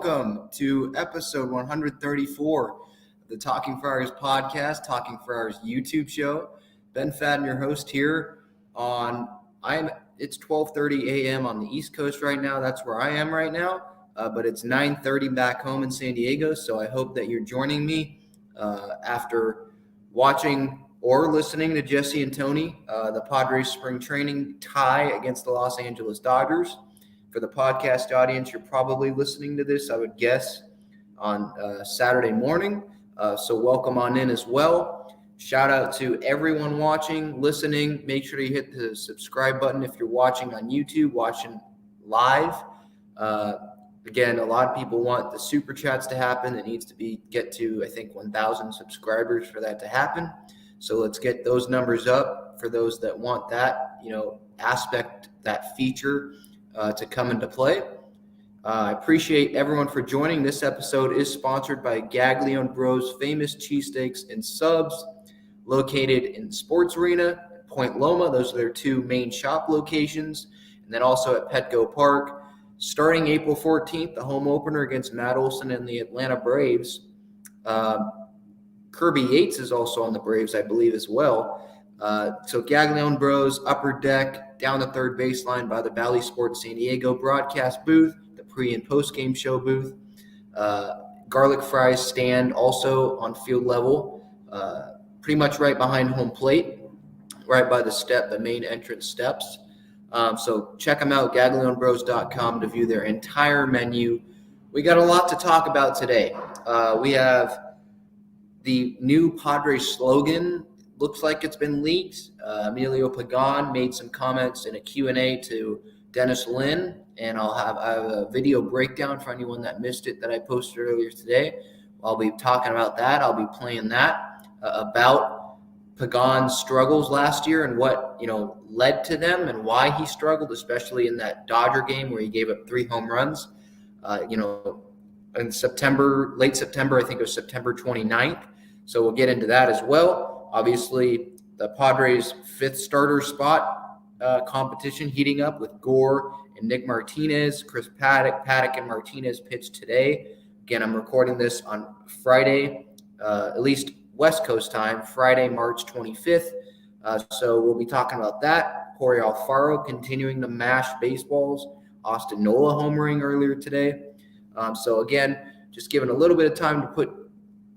welcome to episode 134 of the Talking Friars podcast, Talking Friars YouTube show. Ben Fadden, your host here it's 12:30 a.m. on the East Coast right now. That's where I am right now, but it's 9:30 back home in San Diego, so I hope that you're joining me after watching or listening to Jesse and Tony, the Padres spring training tie against the Los Angeles Dodgers. For the podcast audience, you're probably listening to this, I would guess, on Saturday morning. So welcome on in as well. Shout out to everyone watching, listening. Make sure you hit the subscribe button if you're watching on YouTube, watching live. Again, a lot of people want the super chats to happen. It needs to get to, I think, 1,000 subscribers for that to happen. So let's get those numbers up for those that want that, aspect, that feature to come into play. I appreciate everyone for joining. This episode is sponsored by GAGLIONE Bros Famous Cheesesteaks and Subs, located in Sports Arena, Point Loma. Those are their two main shop locations. And then also at Petco Park. Starting April 14th, the home opener against Matt Olson and the Atlanta Braves. Kirby Yates is also on the Braves, I believe, as well. So GAGLIONE Bros, upper deck, down the third baseline by the Bally Sports San Diego broadcast booth, the pre- and post-game show booth. Garlic fries stand also on field level, pretty much right behind home plate, right by the main entrance steps. So check them out, GAGLIONEBros.com, to view their entire menu. We got a lot to talk about today. We have the new Padres slogan. Looks like it's been leaked. Emilio Pagan made some comments in a Q&A to Dennis Lynn, and I have a video breakdown for anyone that missed it that I posted earlier today. I'll be talking about that. I'll be playing that about Pagan's struggles last year and what led to them and why he struggled, especially in that Dodger game where he gave up 3 home runs. In September, late September, I think it was September 29th. So we'll get into that as well. Obviously, the Padres' 5th starter spot competition heating up with Gore and Nick Martinez. Paddack and Martinez pitched today. Again, I'm recording this on Friday, at least West Coast time, Friday, March 25th. So we'll be talking about that. Jorge Alfaro continuing to mash baseballs. Austin Nola homering earlier today. So again, just giving a little bit of time to put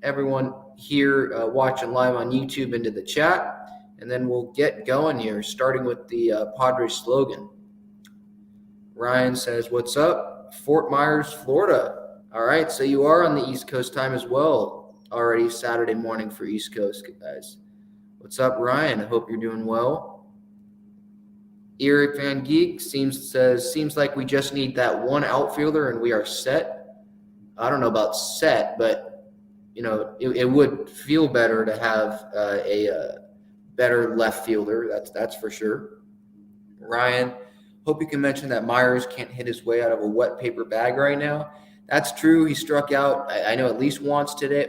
everyone here watching live on YouTube into the chat, and then we'll get going here, starting with the Padres slogan. Ryan says, "What's up? Fort Myers, Florida." All right, so you are on the East Coast time as well. Already Saturday morning for East Coast guys. What's up, Ryan? I hope you're doing well. Eric Van Geek seems like we just need that one outfielder and we are set. I don't know about set, but it would feel better to have a better left fielder. That's for sure. Ryan, hope you can mention that Myers can't hit his way out of a wet paper bag right now. That's true. He struck out, I know, at least once today.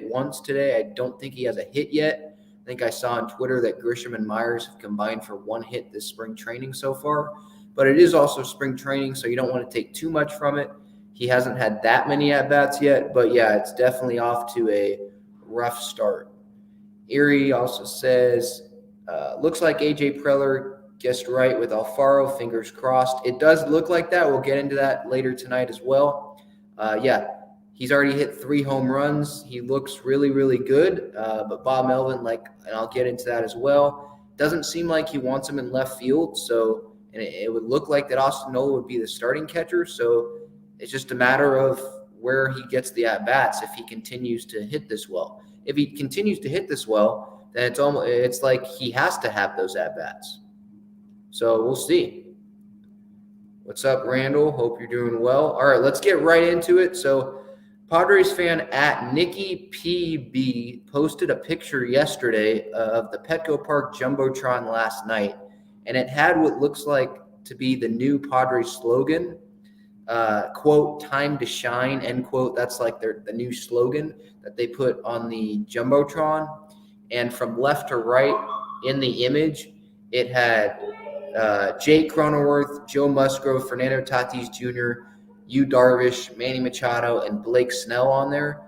I don't think he has a hit yet. I think I saw on Twitter that Grisham and Myers have combined for 1 hit this spring training so far. But it is also spring training, so you don't want to take too much from it. He hasn't had that many at-bats yet, but yeah, it's definitely off to a rough start. Erie also says, looks like A.J. Preller guessed right with Alfaro, fingers crossed. It does look like that. We'll get into that later tonight as well. He's already hit 3 home runs. He looks really, really good, but Bob Melvin, and I'll get into that as well, doesn't seem like he wants him in left field, and it would look like that Austin Nola would be the starting catcher, so it's just a matter of where he gets the at-bats if he continues to hit this well. If he continues to hit this well, then it's like he has to have those at-bats. So we'll see. What's up, Randall? Hope you're doing well. All right, let's get right into it. So Padres fan at Nikki PB posted a picture yesterday of the Petco Park Jumbotron last night, and it had what looks like to be the new Padres slogan. Quote, "Time to shine," end quote. That's like the new slogan that they put on the Jumbotron. And from left to right in the image, it had Jake Cronenworth, Joe Musgrove, Fernando Tatis Jr., Yu Darvish, Manny Machado, and Blake Snell on there.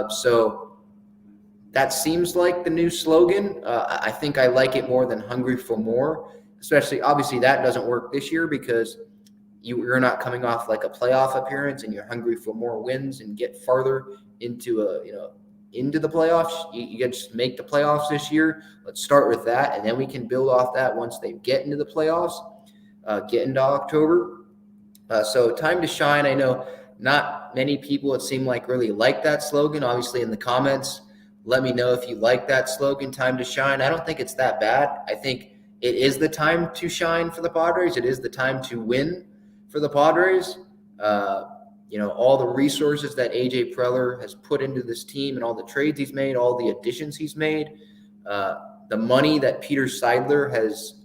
So that seems like the new slogan. I think I like it more than Hungry for More, especially obviously that doesn't work this year because you're not coming off like a playoff appearance and you're hungry for more wins and get farther into the playoffs. You can just make the playoffs this year. Let's start with that, and then we can build off that once they get into the playoffs, get into October. So time to shine. I know not many people, it seemed like, really like that slogan. Obviously in the comments, let me know if you like that slogan, time to shine. I don't think it's that bad. I think it is the time to shine for the Padres. It is the time to win for the Padres. All the resources that A.J. Preller has put into this team and all the trades he's made, all the additions he's made, the money that Peter Seidler has,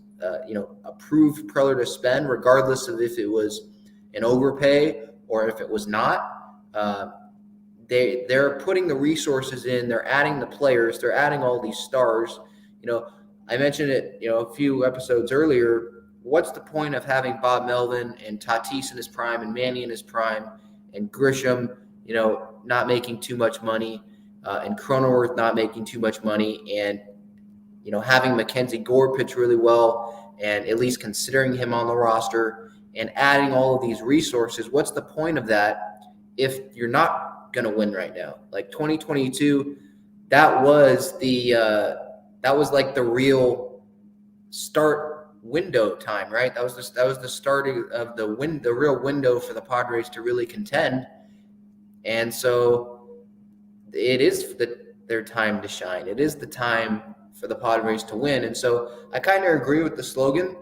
approved Preller to spend, regardless of if it was an overpay or if it was not. They're putting the resources in. They're adding the players. They're adding all these stars. I mentioned it, a few episodes earlier. What's the point of having Bob Melvin and Tatis in his prime and Manny in his prime and Grisham, not making too much money, and Cronenworth not making too much money, and having Mackenzie Gore pitch really well, and at least considering him on the roster and adding all of these resources? What's the point of that if you're not going to win right now? Like 2022, that was like the real start window time, right? That was the start of the real window for the Padres to really contend. And so it is their time to shine. It is the time for the Padres to win. And so I kind of agree with the slogan.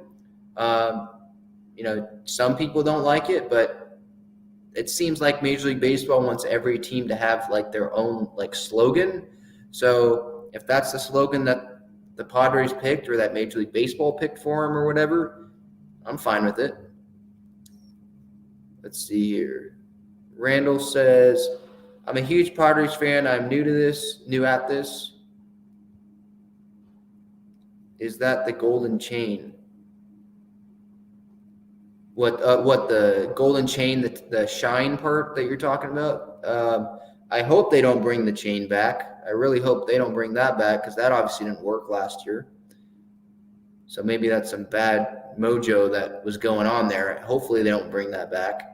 Some people don't like it, but it seems like Major League Baseball wants every team to have like their own like slogan. So if that's the slogan that the Padres picked or that Major League Baseball picked for him or whatever, I'm fine with it. Let's see here. Randall says, I'm a huge Padres fan. I'm new at this. Is that the golden chain? What the golden chain, the shine part that you're talking about? I hope they don't bring the chain back. I really hope they don't bring that back because that obviously didn't work last year. So maybe that's some bad mojo that was going on there. Hopefully they don't bring that back.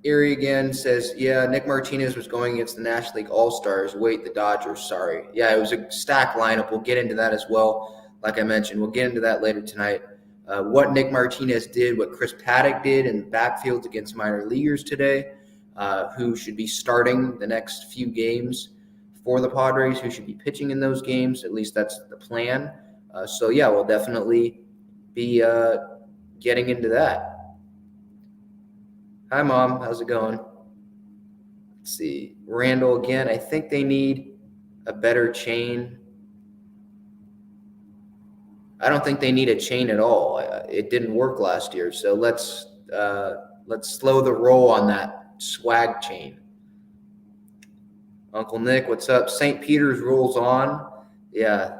Erie again says, yeah, Nick Martinez was going against the National League All-Stars. Wait, the Dodgers, sorry. Yeah, it was a stacked lineup. We'll get into that as well. Like I mentioned, we'll get into that later tonight. What Nick Martinez did, what Chris Paddack did in backfields against minor leaguers today, who should be starting the next few games for the Padres, who should be pitching in those games. At least that's the plan. We'll definitely be getting into that. Hi, Mom. How's it going? Let's see. Randall again. I think they need a better chain. I don't think they need a chain at all. It didn't work last year, so let's slow the roll on that swag chain. Uncle Nick, what's up? St. Peter's rolls on. Yeah,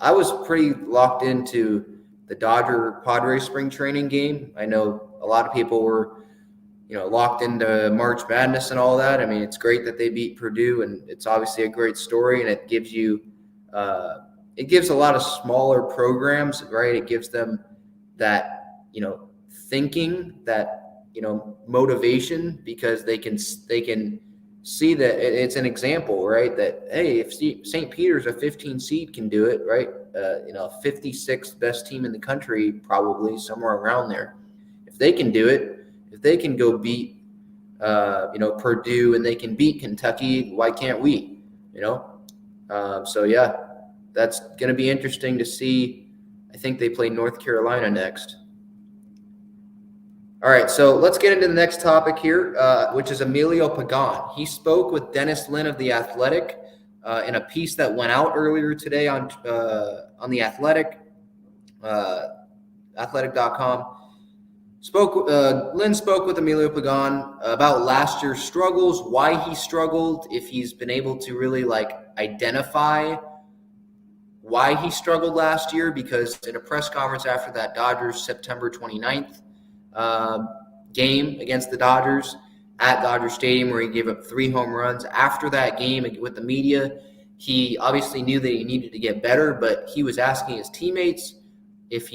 I was pretty locked into the Dodger-Padres spring training game. I know a lot of people were, locked into March Madness and all that. I mean, it's great that they beat Purdue, and it's obviously a great story, and it gives you it gives a lot of smaller programs, right? It gives them that, thinking, that, motivation, because they can see that it's an example, right? That, hey, if St. Peter's, a 15 seed, can do it, right? 56th best team in the country, probably somewhere around there. If they can do it, if they can go beat, Purdue, and they can beat Kentucky, why can't we? That's going to be interesting to see. I think they play North Carolina next. All right, so let's get into the next topic here, which is Emilio Pagan. He spoke with Dennis Lin of The Athletic in a piece that went out earlier today on The Athletic, athletic.com. Lin spoke with Emilio Pagan about last year's struggles, why he struggled, if he's been able to really identify why he struggled last year, because in a press conference after that Dodgers September 29th game against the Dodgers at Dodger Stadium, where he gave up 3 home runs, after that game with the media, he obviously knew that he needed to get better, but he was asking his teammates if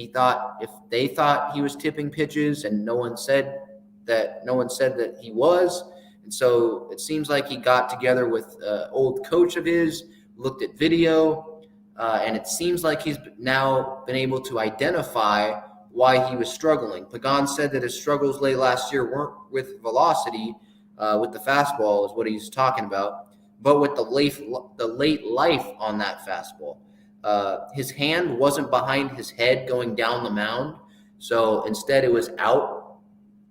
they thought he was tipping pitches, and no one said that he was. And so it seems like he got together with an old coach of his, looked at video, and it seems like he's now been able to identify why he was struggling. Pagan said that his struggles late last year weren't with velocity, with the fastball is what he's talking about, but with the late life on that fastball. His hand wasn't behind his head going down the mound, so instead it was out.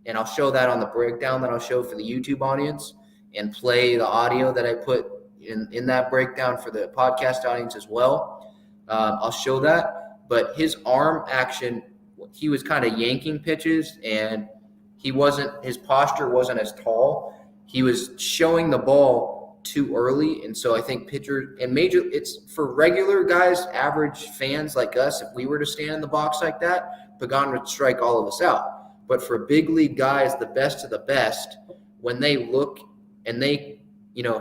And I'll show that on the breakdown that I'll show for the YouTube audience, and play the audio that I put in that breakdown for the podcast audience as well. I'll show that. But his arm action, he was kind of yanking pitches, and his posture wasn't as tall. He was showing the ball too early. And so I think pitchers and it's for regular guys, average fans like us, if we were to stand in the box like that, Pagan would strike all of us out. But for big league guys, the best of the best, when they look and they,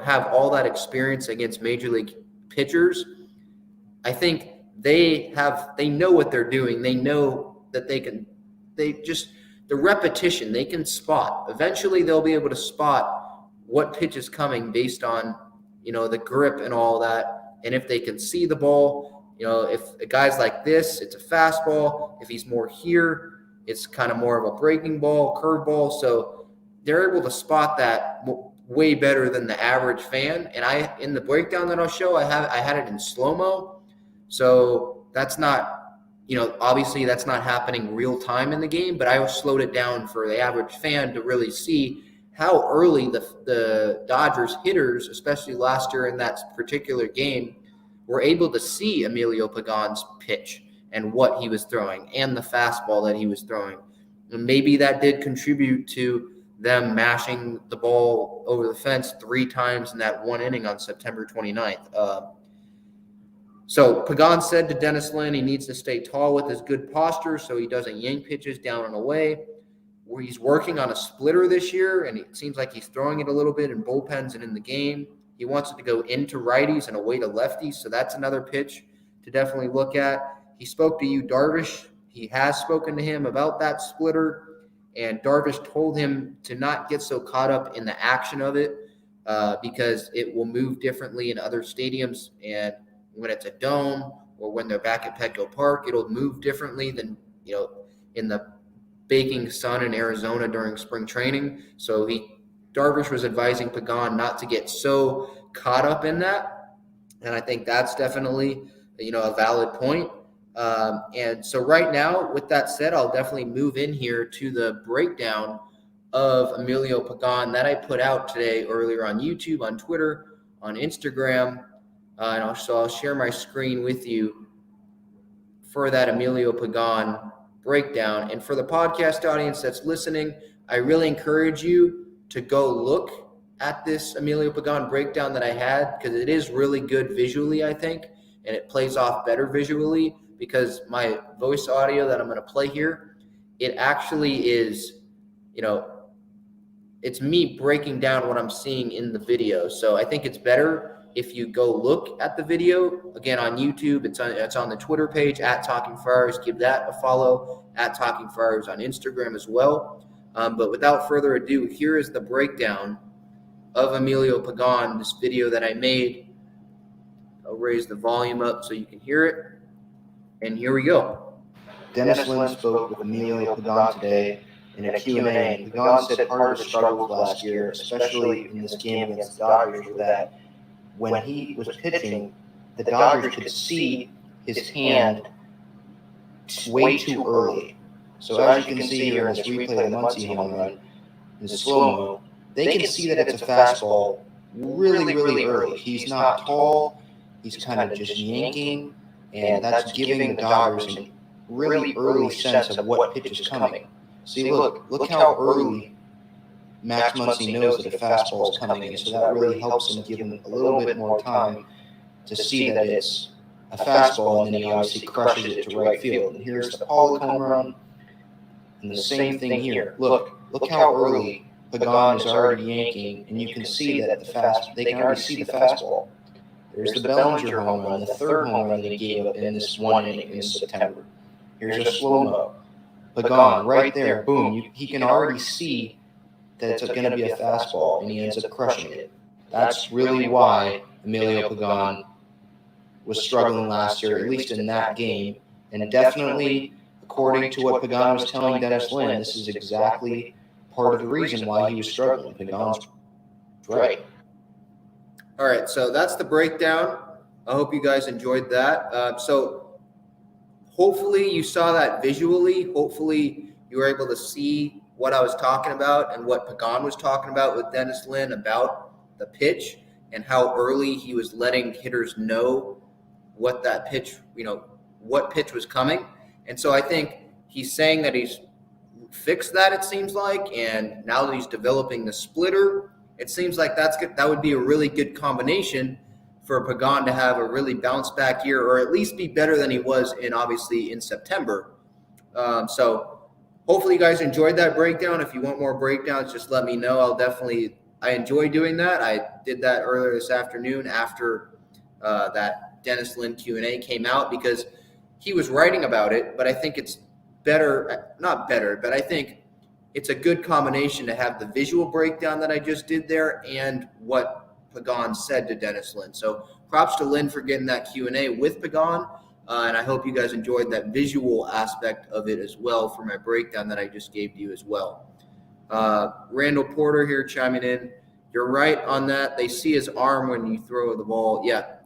have all that experience against major league pitchers, I think they know what they're doing. They know that the repetition, they can spot. Eventually they'll be able to spot what pitch is coming based on, the grip and all that. And if they can see the ball, if a guy's like this, it's a fastball. If he's more here, it's kind of more of a breaking ball, curveball. So they're able to spot that way better than the average fan. And in the breakdown that I'll show, I had it in slow-mo. So that's not, obviously that's not happening real time in the game, but I slowed it down for the average fan to really see how early the Dodgers hitters, especially last year in that particular game, were able to see Emilio Pagan's pitch and what he was throwing and the fastball that he was throwing. And maybe that did contribute to them mashing the ball over the fence 3 times in that one inning on September 29th. So Pagan said to Dennis Lin he needs to stay tall with his good posture so he doesn't yank pitches down and away. Where he's working on a splitter this year, and it seems like he's throwing it a little bit in bullpens and in the game. He wants it to go into righties and away to lefties, so that's another pitch to definitely look at. He spoke to Yu Darvish. He has spoken to him about that splitter, and Darvish told him to not get so caught up in the action of it because it will move differently in other stadiums. And when it's a dome or when they're back at Petco Park, it'll move differently than, in the baking sun in Arizona during spring training. So Darvish was advising Pagan not to get so caught up in that. And I think that's definitely, a valid point. And so right now, with that said, I'll definitely move in here to the breakdown of Emilio Pagan that I put out today earlier on YouTube, on Twitter, on Instagram. And I'll share my screen with you for that Emilio Pagan breakdown. And for the podcast audience that's listening, I really encourage you to go look at this Emilio Pagan breakdown that I had, because it is really good visually, I think, and it plays off better visually, because my voice audio that I'm going to play here, it actually is, it's me breaking down what I'm seeing in the video. So I think it's better if you go look at the video, again, on YouTube. It's on the Twitter page, at Talking Friars. Give that a follow, at Talking Friars on Instagram as well. But without further ado, here is the breakdown of Emilio Pagan, this video that I made. I'll raise the volume up so you can hear it. And here we go. Dennis Lin spoke with Emilio Pagan today in a Q&A. Pagan said part of his struggles last year, especially in this game against the Dodgers, were that when he was pitching, the Dodgers could see his hand way too early. So as you can see here in this replay of the Muncy home run, in slow-mo, they can see that it's a fastball really, really early. He's not tall. He's kind of just yanking, and that's giving the Dodgers a really early sense of what pitch is coming. See, look how early Max Muncy knows that a fastball is coming in, so that really helps him give him a little bit more time to see that it's a fastball, and then he obviously crushes it to right field. And here's the Pollock home run, and the same thing here. Look how early Pagan is already yanking, and you can see that they can already see the fastball. There's the Bellinger home run, the third home run that he gave up in this one inning in September. Here's a slow-mo. Pagan, right there, boom. He can already see that it's going to be a fastball, and he ends up crushing it. That's really why Emilio Pagan was struggling last year, at least in that game. And definitely, according to what Pagan was telling Dennis Lin, this is exactly part of the reason why he was struggling. Pagan's right. All right, so that's the breakdown. I hope you guys enjoyed that. So hopefully you saw that visually. Hopefully you were able to see what I was talking about and what Pagan was talking about with Dennis Lin about the pitch and how early he was letting hitters know what that pitch, what pitch was coming. And so I think he's saying that he's fixed that, it seems like, and now that he's developing the splitter, it seems like that would be a really good combination for Pagan to have a really bounce back year, or at least be better than he was in September. So hopefully you guys enjoyed that breakdown. If you want more breakdowns, just let me know. I enjoy doing that. I did that earlier this afternoon after that Dennis Lin Q&A came out, because he was writing about it, but I think it's not better, but I think it's a good combination to have the visual breakdown that I just did there and what Pagan said to Dennis Lin. So props to Lin for getting that Q&A with Pagan, and I hope you guys enjoyed that visual aspect of it as well for my breakdown that I just gave to you as well. Randall Porter here chiming in. You're right on that. They see his arm when you throw the ball. Yeah.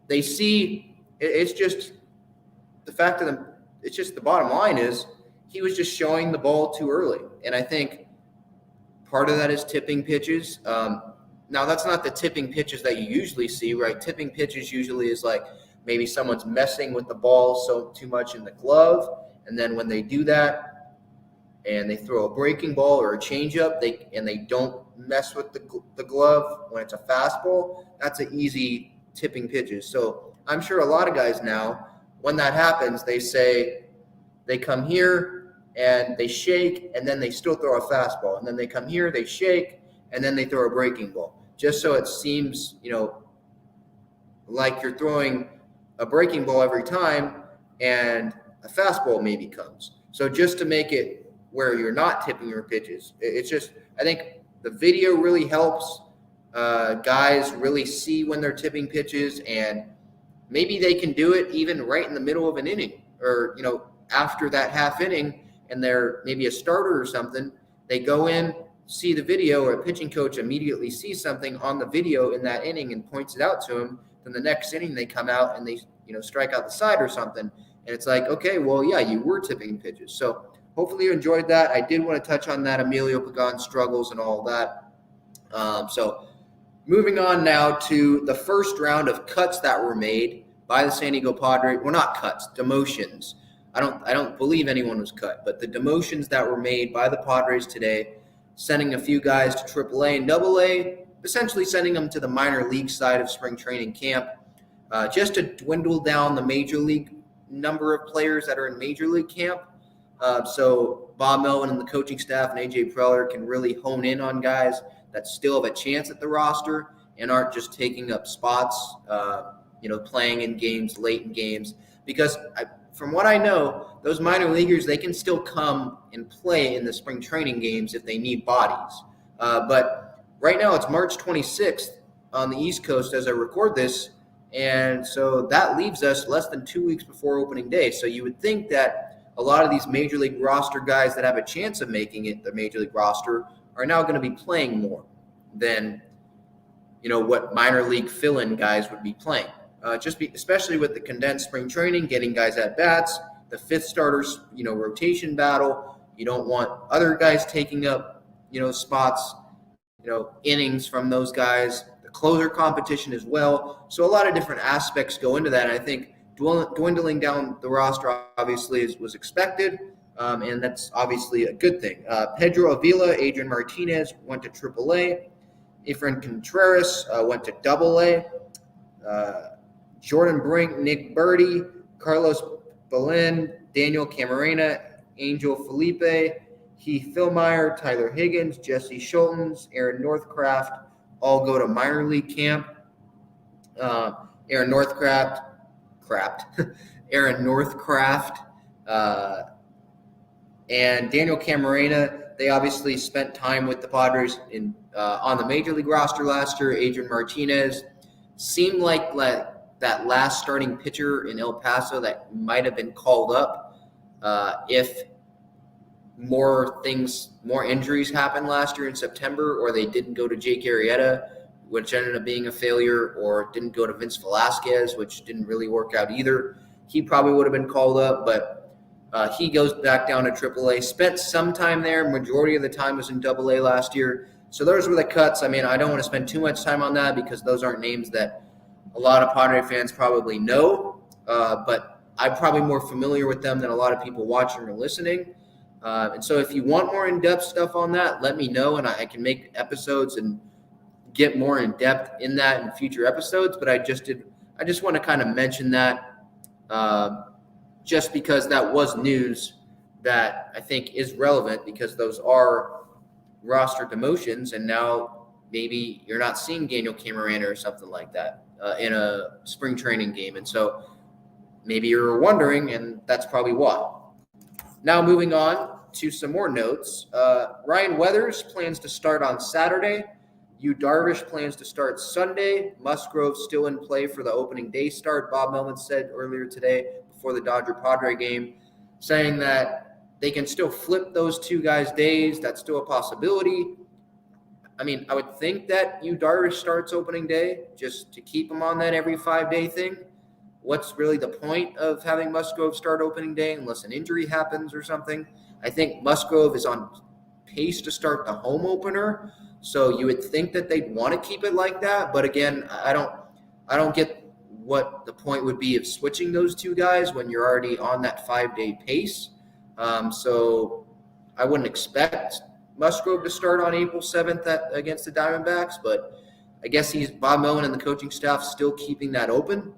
They see it's just the fact of it's just the bottom line is he was just showing the ball too early. And I think part of that is tipping pitches. Now, that's not the tipping pitches that you usually see, right? Tipping pitches usually is like maybe someone's messing with the ball too much in the glove, and then when they do that and they throw a breaking ball or a changeup, they don't mess with the glove when it's a fastball, that's an easy tipping pitches. So I'm sure a lot of guys now, when that happens, they come here and they shake, and then they still throw a fastball. And then they come here, they shake, and then they throw a breaking ball. Just so it seems, like you're throwing a breaking ball every time and a fastball maybe comes. So just to make it where you're not tipping your pitches, it's just, I think the video really helps guys really see when they're tipping pitches, and maybe they can do it even right in the middle of an inning, or, after that half inning, and they're maybe a starter or something, they go in, see the video, or a pitching coach immediately sees something on the video in that inning and points it out to him. Then the next inning they come out and they, strike out the side or something. And it's like, okay, well, yeah, you were tipping pitches. So hopefully you enjoyed that. I did want to touch on that Emilio Pagan struggles and all that. So moving on now to the first round of cuts that were made by the San Diego Padres. Well, not cuts, demotions. I don't believe anyone was cut, but the demotions that were made by the Padres today, sending a few guys to AAA and AA, essentially sending them to the minor league side of spring training camp, just to dwindle down the major league number of players that are in major league camp. So Bob Melvin and the coaching staff and AJ Preller can really hone in on guys that still have a chance at the roster and aren't just taking up spots, playing in games, late in games. Because from what I know, those minor leaguers, they can still come and play in the spring training games if they need bodies. But right now it's March 26th on the East Coast as I record this. And so that leaves us less than 2 weeks before opening day. So you would think that a lot of these major league roster guys that have a chance of making it the major league roster are now going to be playing more than, what minor league fill-in guys would be playing. Especially with the condensed spring training, getting guys at bats, the fifth starters, rotation battle. You don't want other guys taking up, spots, innings from those guys, the closer competition as well. So a lot of different aspects go into that. And I think dwindling down the roster obviously was expected, and that's obviously a good thing. Pedro Avila, Adrian Martinez went to AAA. Efrain Contreras went to AA. Jordan Brink, Nick Birdie, Carlos Belen, Daniel Camarena, Angel Felipe, Heath Philmeyer, Tyler Higgins, Jesse Schultens, Aaron Northcraft all go to minor league camp. Aaron Northcraft, and Daniel Camarena, they obviously spent time with the Padres on the major league roster last year. Adrian Martinez seemed like that last starting pitcher in El Paso that might have been called up if more injuries happened last year in September, or they didn't go to Jake Arrieta, which ended up being a failure, or didn't go to Vince Velasquez, which didn't really work out either. He probably would have been called up, but he goes back down to AAA. Spent some time there. Majority of the time was in AA last year. So those were the cuts. I mean, I don't want to spend too much time on that because those aren't names that a lot of Padre fans probably know, but I'm probably more familiar with them than a lot of people watching or listening. And so if you want more in-depth stuff on that, let me know, and I can make episodes and get more in-depth in that in future episodes. But I just want to kind of mention that just because that was news that I think is relevant, because those are roster demotions, and now maybe you're not seeing Daniel Camarena or something like that in a spring training game. And so maybe you're wondering, and that's probably why. Now moving on to some more notes. Ryan Weathers plans to start on Saturday. Yu Darvish plans to start Sunday. Musgrove still in play for the opening day start, Bob Melvin said earlier today before the Dodger-Padre game, saying that they can still flip those two guys' days. That's still a possibility. I mean, I would think that Yu Darvish starts opening day just to keep him on that every 5-day thing. What's really the point of having Musgrove start opening day unless an injury happens or something? I think Musgrove is on pace to start the home opener, so you would think that they'd want to keep it like that. But again, I don't get what the point would be of switching those two guys when you're already on that 5-day pace. So I wouldn't expect Musgrove to start on April 7th against the Diamondbacks, but I guess Bob Melvin and the coaching staff still keeping that open.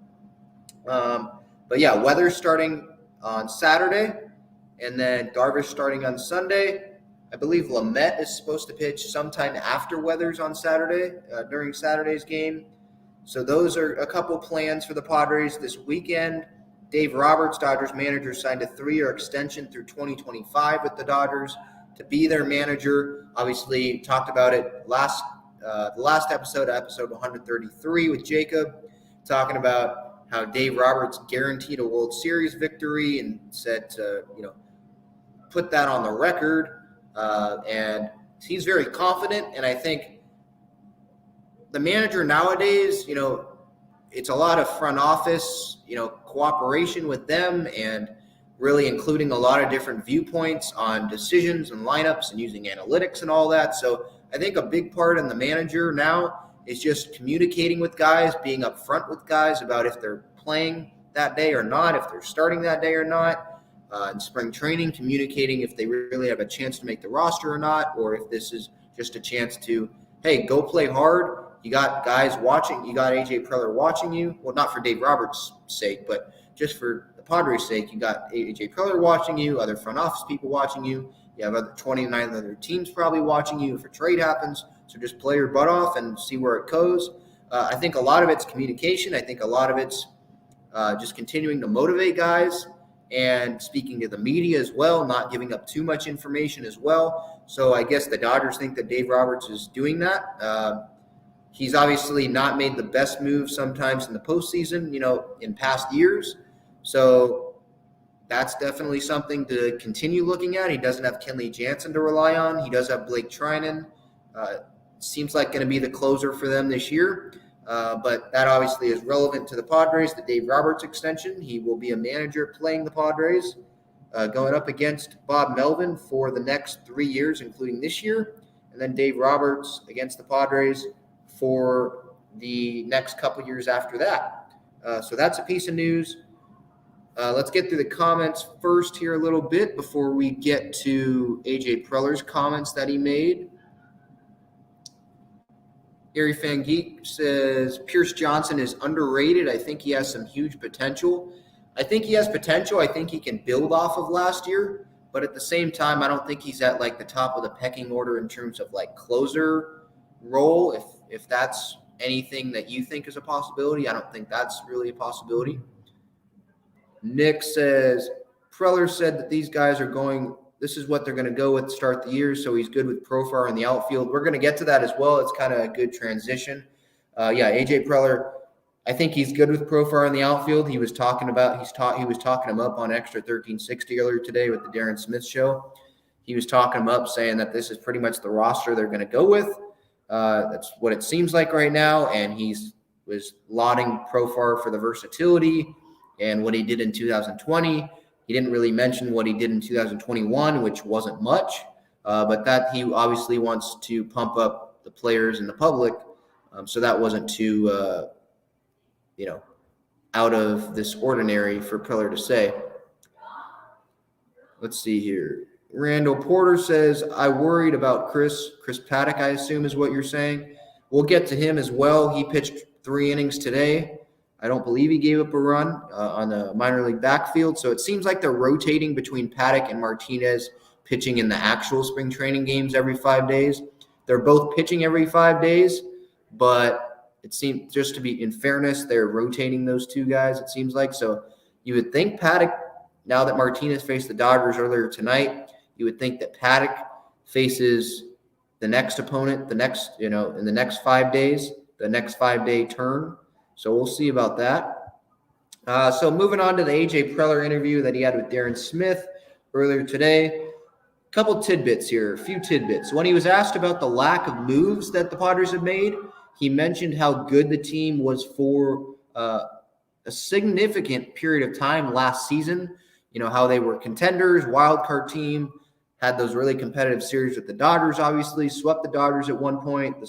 But yeah, Weathers starting on Saturday, and then Darvish starting on Sunday. I believe Lamet is supposed to pitch sometime after Weathers on Saturday, during Saturday's game. So those are a couple plans for the Padres this weekend. Dave Roberts, Dodgers manager, signed a 3-year extension through 2025 with the Dodgers to be their manager. Obviously, talked about it the last episode 133 with Jacob, talking about how Dave Roberts guaranteed a World Series victory and said to, put that on the record. And he's very confident. And I think the manager nowadays, it's a lot of front office, cooperation with them, and really including a lot of different viewpoints on decisions and lineups and using analytics and all that. So I think a big part in the manager now is just communicating with guys, being upfront with guys about if they're playing that day or not, if they're starting that day or not. In spring training, communicating if they really have a chance to make the roster or not, or if this is just a chance to, hey, go play hard. You got guys watching. You got A.J. Preller watching you. Well, not for Dave Roberts' sake, but just for the Padres' sake. You got A.J. Preller watching you, other front office people watching you. You have other 29 other teams probably watching you if a trade happens. So just play your butt off and see where it goes. I think a lot of it's communication. I think a lot of it's just continuing to motivate guys and speaking to the media as well, not giving up too much information as well. So I guess the Dodgers think that Dave Roberts is doing that. He's obviously not made the best moves sometimes in the postseason, in past years. So that's definitely something to continue looking at. He doesn't have Kenley Jansen to rely on. He does have Blake Trinan. Seems like going to be the closer for them this year. But that obviously is relevant to the Padres, the Dave Roberts extension. He will be a manager playing the Padres, going up against Bob Melvin for the next 3 years, including this year. And then Dave Roberts against the Padres for the next couple years after that. So that's a piece of news. Let's get through the comments first here a little bit before we get to A.J. Preller's comments that he made. Gary Fan Geek says Pierce Johnson is underrated. I think he has some huge potential. I think he has potential. I think he can build off of last year, but at the same time, I don't think he's at like the top of the pecking order in terms of like closer role. If that's anything that you think is a possibility, I don't think that's really a possibility. Nick says Preller said that these guys are going. This is what they're going to go with to start the year, so he's good with Profar in the outfield. We're going to get to that as well. It's kind of a good transition. AJ Preller, I think he's good with Profar in the outfield. He was talking about he was talking him up on Extra 1360 earlier today with the Darren Smith show. He was talking him up, saying that this is pretty much the roster they're going to go with. That's what it seems like right now, and was lauding Profar for the versatility and what he did in 2020. He didn't really mention what he did in 2021, which wasn't much, but that he obviously wants to pump up the players and the public. So that wasn't too, out of this ordinary for Preller to say. Let's see here. Randall Porter says, I worried about Chris Paddack, I assume is what you're saying. We'll get to him as well. He pitched 3 innings today. I don't believe he gave up a run on the minor league backfield. So it seems like they're rotating between Paddack and Martinez pitching in the actual spring training games every 5 days. They're both pitching every 5 days, but it seems, just to be in fairness, they're rotating those two guys, it seems like. So you would think Paddack, now that Martinez faced the Dodgers earlier tonight, you would think that Paddack faces the next opponent, in the next 5 days, the next 5-day turn. So we'll see about that. So moving on to the A.J. Preller interview that he had with Darren Smith earlier today. A couple tidbits here, a few tidbits. When he was asked about the lack of moves that the Padres have made, he mentioned how good the team was for a significant period of time last season. How they were contenders, wild card team, had those really competitive series with the Dodgers, obviously, swept the Dodgers at one point, one of the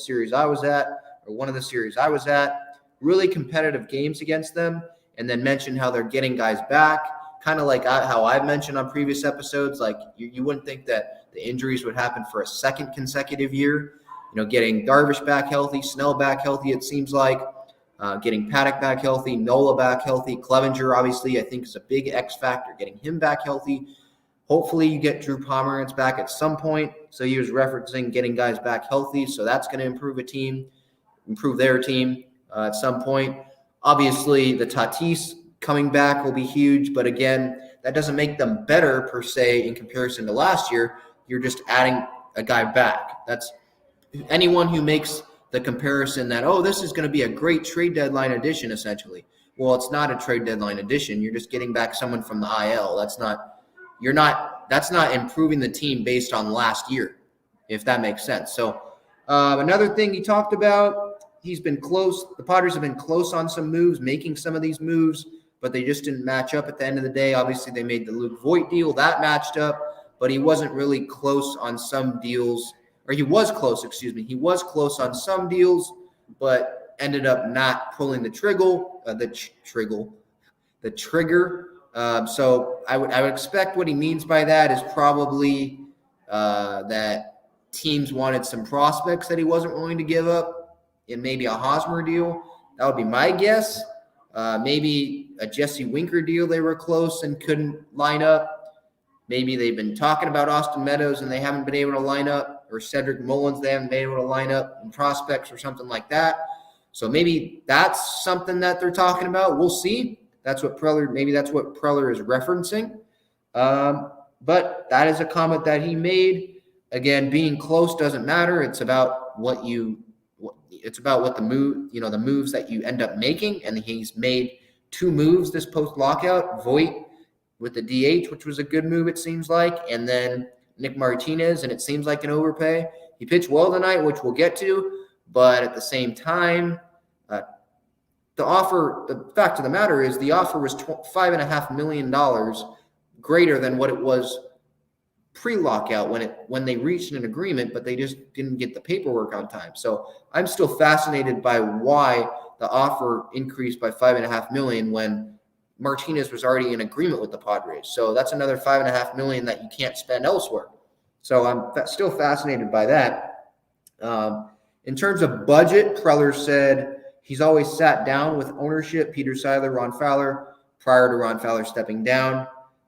series I was at. Really competitive games against them, and then mention how they're getting guys back, kind of like how I've mentioned on previous episodes. Like you wouldn't think that the injuries would happen for a second consecutive year. Getting Darvish back healthy, Snell back healthy, it seems like, getting Paddack back healthy, Nola back healthy, Clevenger obviously I think is a big X factor, getting him back healthy. Hopefully you get Drew Pomeranz back at some point. So he was referencing getting guys back healthy, so that's going to improve their team. At some point. Obviously, the Tatis coming back will be huge, but again, that doesn't make them better per se in comparison to last year. You're just adding a guy back. That's anyone who makes the comparison that, this is going to be a great trade deadline addition, essentially. Well, it's not a trade deadline addition. You're just getting back someone from the IL. That's not improving the team based on last year, if that makes sense. So another thing he talked about, he's been close. The Padres have been close on some moves, making some of these moves, but they just didn't match up at the end of the day. Obviously, they made the Luke Voit deal. That matched up, but he wasn't really close on some deals. Or he was close, He was close on some deals, but ended up not pulling the trigger. So I would expect what he means by that is probably that teams wanted some prospects that he wasn't willing to give up. In maybe a Hosmer deal. That would be my guess. Maybe a Jesse Winker deal they were close and couldn't line up. Maybe they've been talking about Austin Meadows and they haven't been able to line up, or Cedric Mullins they haven't been able to line up in prospects or something like that. So maybe that's something that they're talking about. We'll see. That's what Preller is referencing. But that is a comment that he made. Again, being close doesn't matter. It's about what the moves that you end up making. And he's made 2 moves this post-lockout. Voit with the DH, which was a good move, it seems like. And then Nick Martinez, and it seems like an overpay. He pitched well tonight, which we'll get to. But at the same time, the fact of the matter is the offer was $5.5 million greater than what it was pre-lockout when they reached an agreement, but they just didn't get the paperwork on time. So I'm still fascinated by why the offer increased by $5.5 million when Martinez was already in agreement with the Padres. So that's another $5.5 million that you can't spend elsewhere. So I'm still fascinated by that. And In terms of budget, Preller said he's always sat down with ownership, Peter Seidler, Ron Fowler, prior to Ron Fowler stepping down,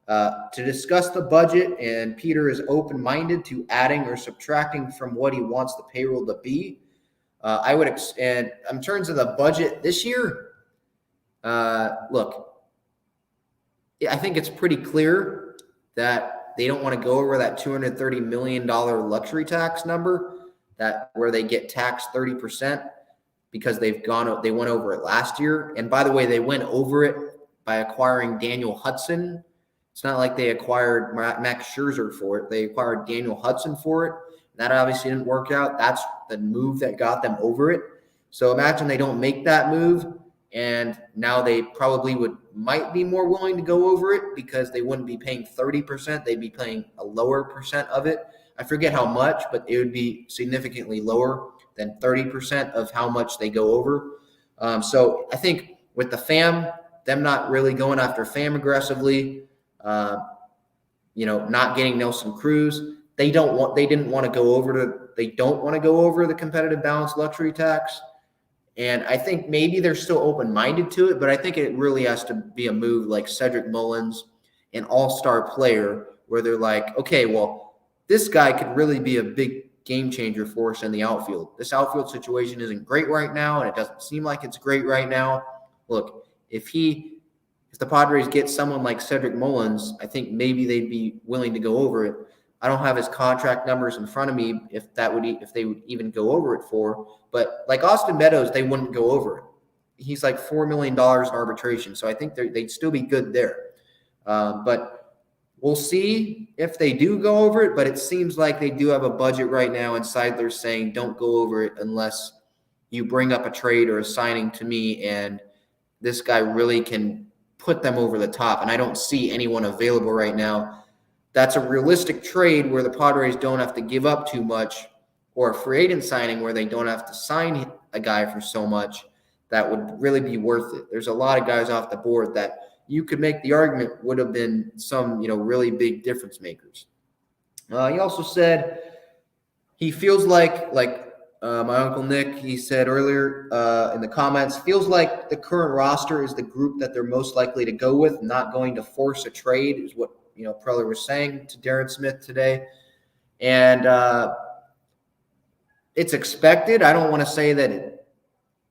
to discuss the budget, and Peter is open-minded to adding or subtracting from what he wants the payroll to be. And in terms of the budget this year, look, I think it's pretty clear that they don't want to go over that $230 million luxury tax number, that where they get taxed 30%, because they went over it last year. And by the way, they went over it by acquiring Daniel Hudson. It's not like they acquired Max Scherzer for it. They acquired Daniel Hudson for it. That obviously didn't work out. That's the move that got them over it. So imagine they don't make that move, and now they probably might be more willing to go over it, because they wouldn't be paying 30%. They'd be paying a lower percent of it. I forget how much, but it would be significantly lower than 30% of how much they go over. So I think with the FAM, them not really going after FAM aggressively, not getting Nelson Cruz, they don't want to go over the competitive balance luxury tax. And I think maybe they're still open-minded to it, but I think it really has to be a move like Cedric Mullins, an all-star player, where they're like, okay, well, this guy could really be a big game changer for us in the outfield. This outfield situation isn't great right now, and it doesn't seem like it's great right now. Look, if the Padres get someone like Cedric Mullins, I think maybe they'd be willing to go over it. I don't have his contract numbers in front of me if they would even go over it for, but like Austin Meadows, they wouldn't go over it. He's like $4 million in arbitration, so I think they'd still be good there. But we'll see if they do go over it, but it seems like they do have a budget right now, and Seidler's saying don't go over it unless you bring up a trade or a signing to me, and this guy really can put them over the top. And I don't see anyone available right now. That's a realistic trade where the Padres don't have to give up too much, or a free agent signing where they don't have to sign a guy for so much. That would really be worth it. There's a lot of guys off the board that you could make the argument would have been some, really big difference makers. He also said he feels like my Uncle Nick, he said earlier in the comments, feels like the current roster is the group that they're most likely to go with, not going to force a trade, is what Preller was saying to Darren Smith today. And it's expected. I don't want to say that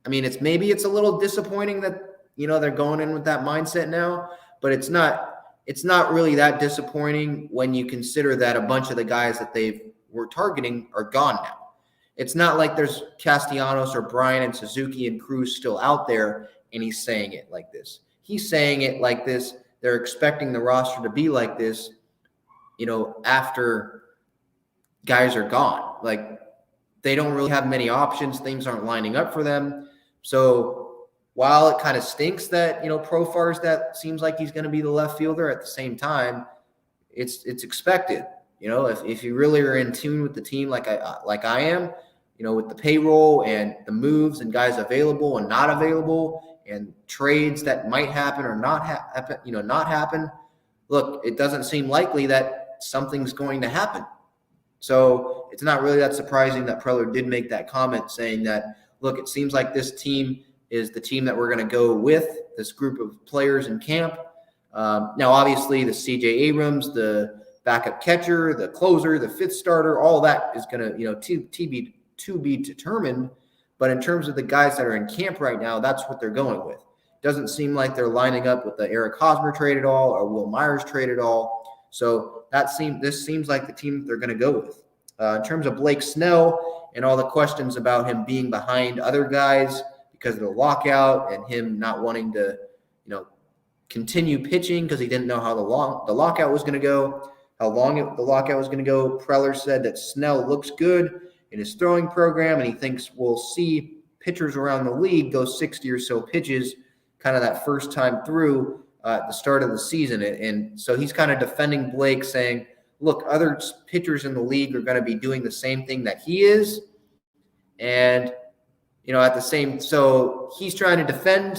it's a little disappointing that they're going in with that mindset now, but it's not really that disappointing when you consider that a bunch of the guys that they were targeting are gone now. It's not like there's Castellanos or Bryan and Suzuki and Cruz still out there, and he's saying it like this. He's saying it like this. They're expecting the roster to be like this, after guys are gone. Like, they don't really have many options. Things aren't lining up for them. So while it kind of stinks that, Profar's that seems like he's going to be the left fielder, at the same time, it's expected. If you really are in tune with the team like I am, with the payroll and the moves and guys available and not available and trades that might happen or not happen. Look, it doesn't seem likely that something's going to happen. So it's not really that surprising that Preller did make that comment, saying that, look, it seems like this team is the team that we're going to go with, this group of players in camp. Now, obviously, the C.J. Abrams, the backup catcher, the closer, the fifth starter, all that is going to, to be determined. But in terms of the guys that are in camp right now, that's what they're going with. Doesn't seem like they're lining up with the Eric Hosmer trade at all or Will Myers trade at all. So this seems like the team they're going to go with. In terms of Blake Snell and all the questions about him being behind other guys because of the lockout and him not wanting to, continue pitching because he didn't know how the lockout was going to go, how long the lockout was going to go. Preller said that Snell looks good in his throwing program, and he thinks we'll see pitchers around the league go 60 or so pitches kind of that first time through at the start of the season. And so he's kind of defending Blake, saying, look, other pitchers in the league are going to be doing the same thing that he is. And, so he's trying to defend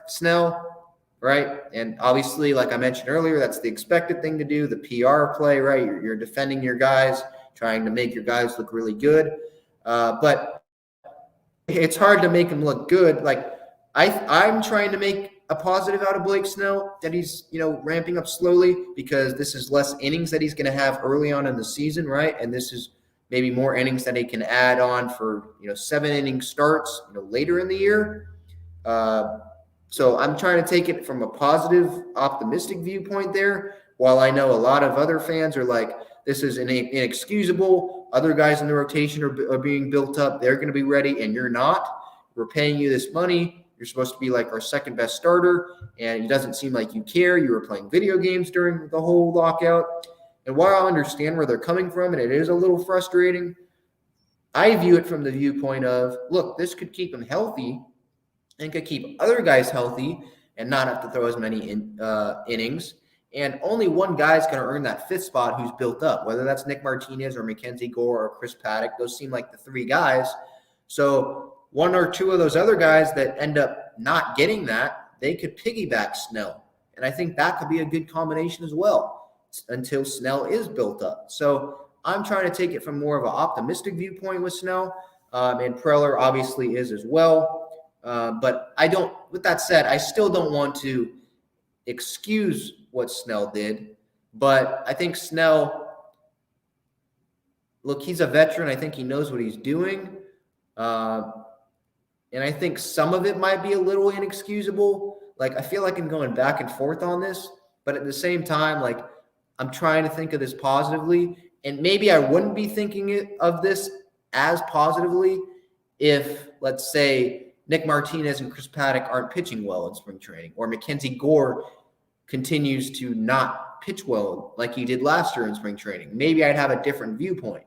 Snell, right? And obviously, like I mentioned earlier, that's the expected thing to do, the PR play, right? You're defending your guys, trying to make your guys look really good. But it's hard to make him look good. Like I'm trying to make a positive out of Blake Snell that he's, ramping up slowly, because this is less innings that he's going to have early on in the season, right? And this is maybe more innings that he can add on for, 7-inning starts, later in the year. So I'm trying to take it from a positive, optimistic viewpoint there, while I know a lot of other fans are like, this is inexcusable. Other guys in the rotation are being built up. They're going to be ready, and you're not. We're paying you this money. You're supposed to be like our second best starter, and it doesn't seem like you care. You were playing video games during the whole lockout. And while I understand where they're coming from, and it is a little frustrating, I view it from the viewpoint of, look, this could keep him healthy and could keep other guys healthy and not have to throw as many innings. And only one guy's going to earn that fifth spot who's built up, whether that's Nick Martinez or Mackenzie Gore or Chris Paddack. Those seem like the three guys. So one or two of those other guys that end up not getting that, they could piggyback Snell. And I think that could be a good combination as well until Snell is built up. So I'm trying to take it from more of an optimistic viewpoint with Snell, and Preller obviously is as well. But with that said, I still don't want to excuse what Snell did. But I think Snell, look, he's a veteran. I think he knows what he's doing. And I think some of it might be a little inexcusable. Like, I feel like I'm going back and forth on this, but at the same time, like, I'm trying to think of this positively. And maybe I wouldn't be thinking of this as positively if, let's say, Nick Martinez and Chris Paddack aren't pitching well in spring training, or Mackenzie Gore continues to not pitch well like he did last year in spring training. Maybe I'd have a different viewpoint.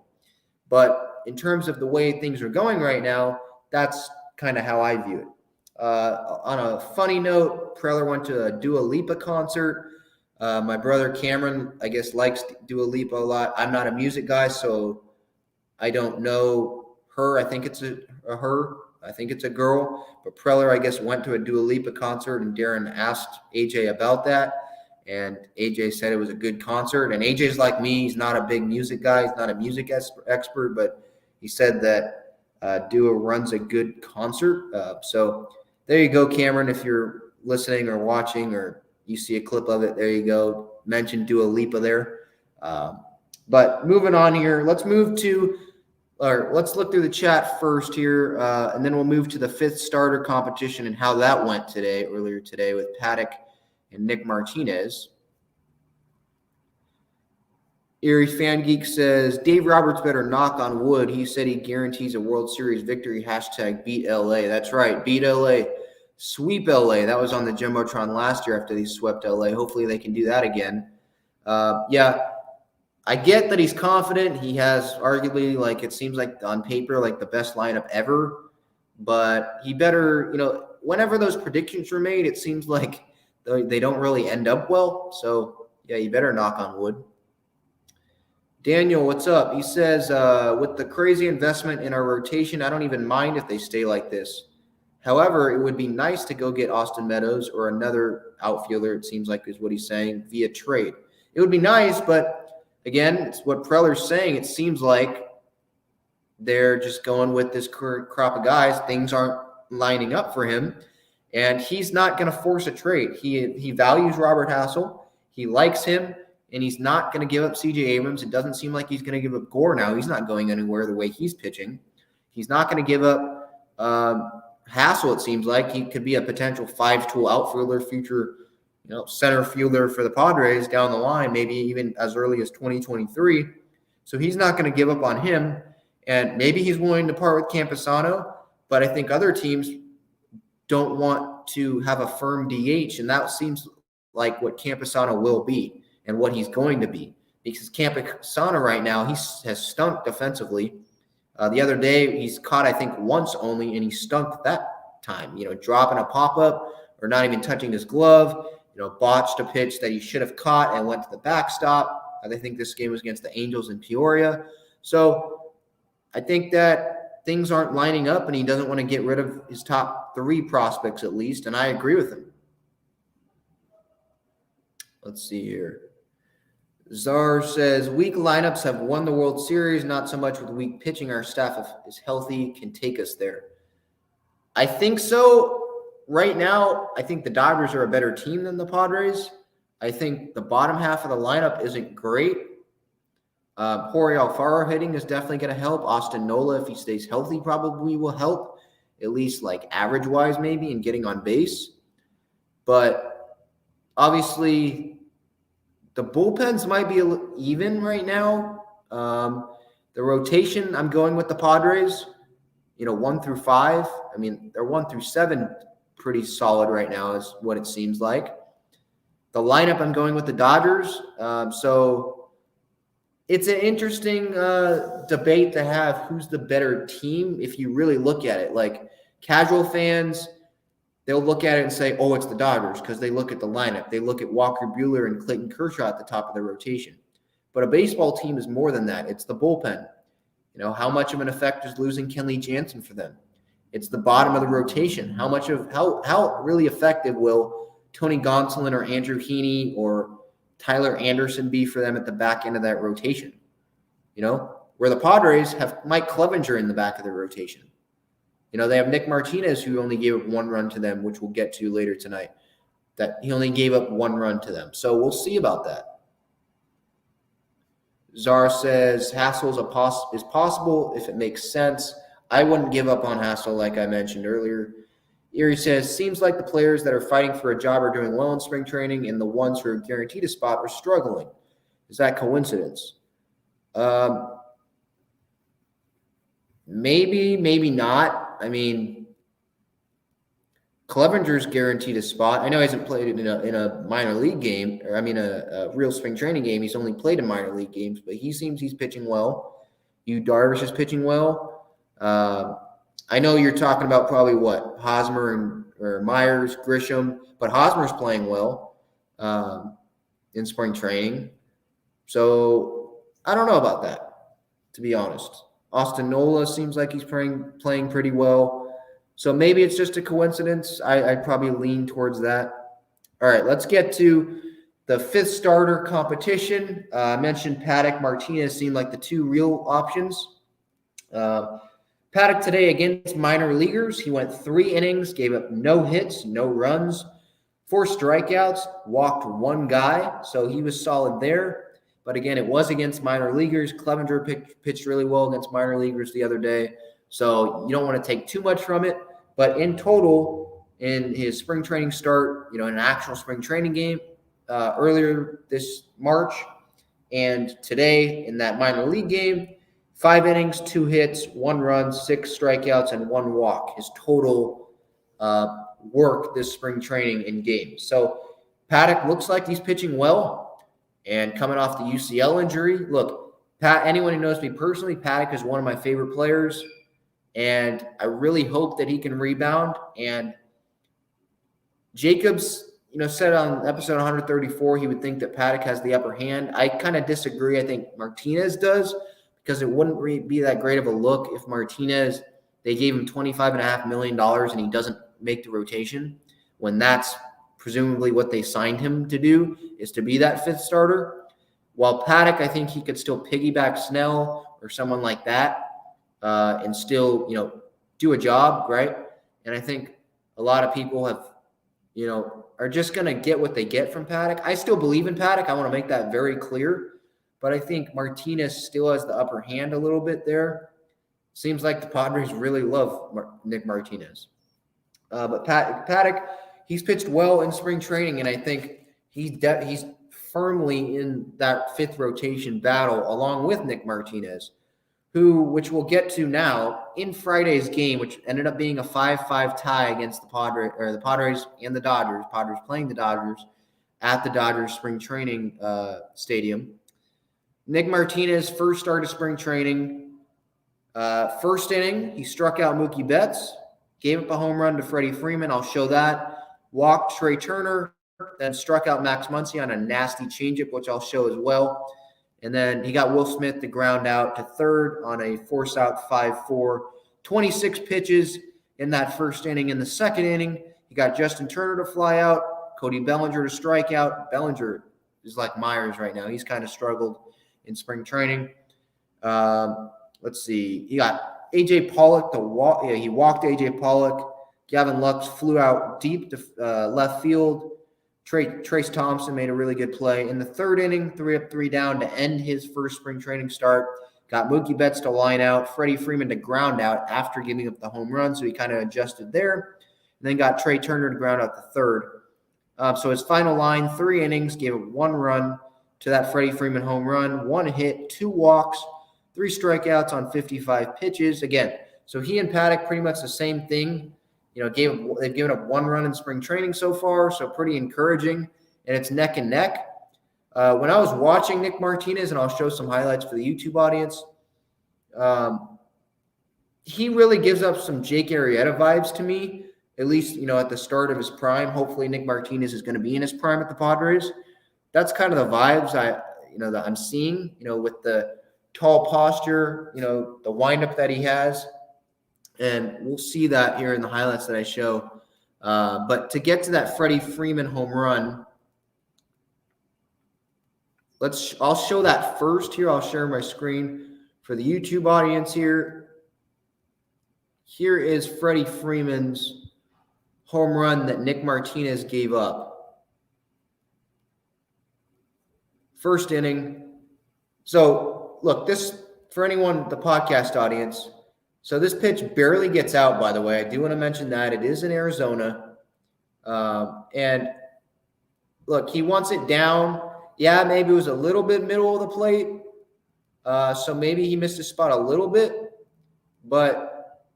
But in terms of the way things are going right now, that's kind of how I view it. On a funny note, Preller went to a Dua Lipa concert. My brother Cameron, I guess, likes Dua Lipa a lot. I'm not a music guy, so I don't know her. I think it's a her. I think it's a girl. But Preller, I guess, went to a Dua Lipa concert, and Darren asked AJ about that. And AJ said it was a good concert. And AJ's like me. He's not a big music guy. He's not a music expert, but he said that Dua runs a good concert. So there you go, Cameron. If you're listening or watching or you see a clip of it, there you go. Mention Dua Lipa there. But moving on here, let's look through the chat first here, and then we'll move to the fifth starter competition and how that went earlier today with Paddack and Nick Martinez. Erie Fan Geek says, Dave Roberts better knock on wood. He said he guarantees a World Series victory. # beat LA. That's right. Beat LA. Sweep LA. That was on the Jumbotron last year after they swept LA. Hopefully they can do that again. Yeah, I get that he's confident. He has arguably, like, it seems like on paper, like the best lineup ever. But he better, whenever those predictions were made, it seems like they don't really end up well. So, yeah, you better knock on wood. Daniel, what's up? He says, with the crazy investment in our rotation, I don't even mind if they stay like this. However, it would be nice to go get Austin Meadows or another outfielder, it seems like is what he's saying, via trade. It would be nice, but again, it's what Preller's saying. It seems like they're just going with this current crop of guys. Things aren't lining up for him, and he's not going to force a trade. He values Robert Hassel. He likes him. And he's not going to give up C.J. Abrams. It doesn't seem like he's going to give up Gore now. He's not going anywhere the way he's pitching. He's not going to give up Hassel, it seems like. He could be a potential 5-tool outfielder, future center fielder for the Padres down the line, maybe even as early as 2023. So he's not going to give up on him. And maybe he's willing to part with Campusano, but I think other teams don't want to have a firm DH, and that seems like what Campusano will be. And what he's going to be, because Campusano right now, he has stunk defensively. The other day, he's caught, I think, once only, and he stunk that time, dropping a pop-up or not even touching his glove, botched a pitch that he should have caught and went to the backstop. I think this game was against the Angels in Peoria. So I think that things aren't lining up, and he doesn't want to get rid of his top 3 prospects at least, and I agree with him. Let's see here. Czar says, weak lineups have won the World Series, not so much with weak pitching. Our staff is healthy, can take us there. I think so. Right now, I think the Dodgers are a better team than the Padres. I think the bottom half of the lineup isn't great. Jorge Alfaro hitting is definitely going to help. Austin Nola, if he stays healthy, probably will help, at least like average-wise maybe, and getting on base. But obviously, the bullpens might be even right now. The rotation, I'm going with the Padres, 1 through 5. I mean, they're 1 through 7 pretty solid right now is what it seems like. The lineup, I'm going with the Dodgers. So it's an interesting debate to have who's the better team if you really look at it. Like casual fans, they'll look at it and say, oh, it's the Dodgers because they look at the lineup. They look at Walker Buehler and Clayton Kershaw at the top of the rotation. But a baseball team is more than that. It's the bullpen. How much of an effect is losing Kenley Jansen for them? It's the bottom of the rotation. How really effective will Tony Gonsolin or Andrew Heaney or Tyler Anderson be for them at the back end of that rotation? Where the Padres have Mike Clevenger in the back of their rotation. They have Nick Martinez, who only gave up 1 run to them, which we'll get to later tonight. That he only gave up 1 run to them. So we'll see about that. Czar says Hassel is possible if it makes sense. I wouldn't give up on Hassel like I mentioned earlier. Erie says, seems like the players that are fighting for a job are doing well in spring training and the ones who are guaranteed a spot are struggling. Is that coincidence? Maybe not. I mean, Clevenger's guaranteed a spot. I know he hasn't played in a minor league game, or a real spring training game. He's only played in minor league games, but he seems he's pitching well. Yu Darvish is pitching well. I know you're talking about probably Hosmer or Myers, Grisham, but Hosmer's playing well in spring training. So I don't know about that, to be honest. Austin Nola seems like he's playing pretty well. So maybe it's just a coincidence. I'd probably lean towards that. All right, let's get to the 5th starter competition. I mentioned Paddack, Martinez seemed like the 2 real options. Paddack today against minor leaguers. He went 3 innings, gave up no hits, no runs, 4 strikeouts, walked 1 guy. So he was solid there. But again, it was against minor leaguers. Clevenger pitched really well against minor leaguers the other day. So you don't want to take too much from it. But in total, in his spring training start, in an actual spring training game earlier this March, and today in that minor league game, 5 innings, 2 hits, 1 run, 6 strikeouts, and 1 walk. His total work this spring training in games. So Paddack looks like he's pitching well, and coming off the UCL injury. Look, anyone who knows me personally, Paddack is one of my favorite players. And I really hope that he can rebound. And Jacobs, said on episode 134, he would think that Paddack has the upper hand. I kind of disagree. I think Martinez does, because it wouldn't be that great of a look if Martinez, they gave him $25.5 million and he doesn't make the rotation, when that's presumably what they signed him to do, is to be that 5th starter. While Paddack, I think he could still piggyback Snell or someone like that. And still, do a job, right? And I think a lot of people are just going to get what they get from Paddack. I still believe in Paddack. I want to make that very clear. But I think Martinez still has the upper hand a little bit there. Seems like the Padres really love Nick Martinez. But Paddack, he's pitched well in spring training, and I think he's firmly in that 5th rotation battle along with Nick Martinez, which we'll get to now in Friday's game, which ended up being a 5-5 tie against the Padres and the Dodgers. Padres playing the Dodgers at the Dodgers spring training stadium. Nick Martinez first started spring training. First inning, he struck out Mookie Betts, gave up a home run to Freddie Freeman. I'll show that. Walked Trey Turner, then struck out Max Muncy on a nasty changeup, which I'll show as well. And then he got Will Smith to ground out to 3rd on a force-out 5-4. 26 pitches in that first inning. In the second inning, he got Justin Turner to fly out, Cody Bellinger to strike out. Bellinger is like Myers right now. He's kind of struggled in spring training. Let's see. He got A.J. Pollock to walk. Yeah, he walked A.J. Pollock. Gavin Lux flew out deep to left field. Trace Thompson made a really good play. In the third inning, 3 up, 3 down to end his first spring training start. Got Mookie Betts to line out, Freddie Freeman to ground out after giving up the home run, so he kind of adjusted there. And then got Trey Turner to ground out the third. So his final line, 3 innings, gave up 1 run to that Freddie Freeman home run, 1 hit, 2 walks, 3 strikeouts on 55 pitches. Again, so he and Paddack pretty much the same thing. They've given up 1 run in spring training so far, so pretty encouraging, and it's neck and neck. When I was watching Nick Martinez, and I'll show some highlights for the YouTube audience, he really gives up some Jake Arrieta vibes to me, at least, at the start of his prime. Hopefully Nick Martinez is going to be in his prime at the Padres. That's kind of the vibes that I'm seeing, with the tall posture, the windup that he has. And we'll see that here in the highlights that I show. But to get to that Freddie Freeman home run, I'll show that first here. I'll share my screen for the YouTube audience here. Here is Freddie Freeman's home run that Nick Martinez gave up. First inning. So, look, this, for anyone, the podcast audience, so this pitch barely gets out, by the way. I do want to mention that. It is in Arizona. And, look, he wants it down. Yeah, maybe it was a little bit middle of the plate. So maybe he missed his spot a little bit. But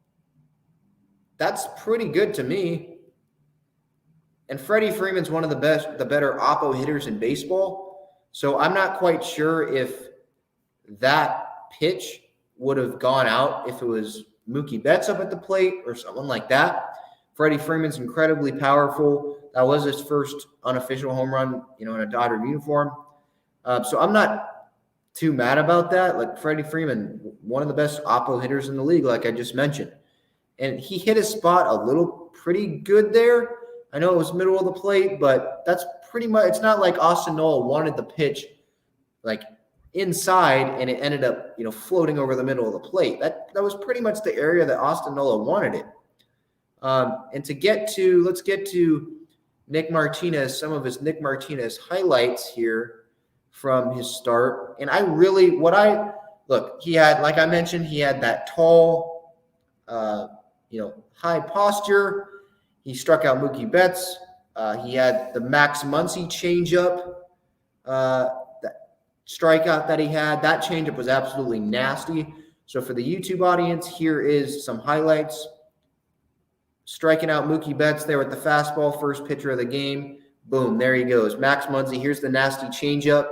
that's pretty good to me. And Freddie Freeman's one of the better oppo hitters in baseball. So I'm not quite sure if that pitch would have gone out if it was Mookie Betts up at the plate or someone like that. Freddie Freeman's incredibly powerful. That was his first unofficial home run, in a Dodger uniform. So I'm not too mad about that. Like, Freddie Freeman, one of the best oppo hitters in the league, like I just mentioned. And he hit his spot a little pretty good there. I know it was middle of the plate, but that's pretty much – it's not like Austin Nola wanted the pitch, like, inside, and it ended up, floating over the middle of the plate. That was pretty much the area that Austin Nola wanted it. And let's get to Nick Martinez, some of his Nick Martinez highlights here from his start. And he had, like I mentioned, he had that tall, high posture. He struck out Mookie Betts. He had the Max Muncy changeup, strikeout that he had. That changeup was absolutely nasty. So for the YouTube audience, here is some highlights. Striking out Mookie Betts there with the fastball, first pitcher of the game. Boom, there he goes. Max Muncy, here's the nasty changeup.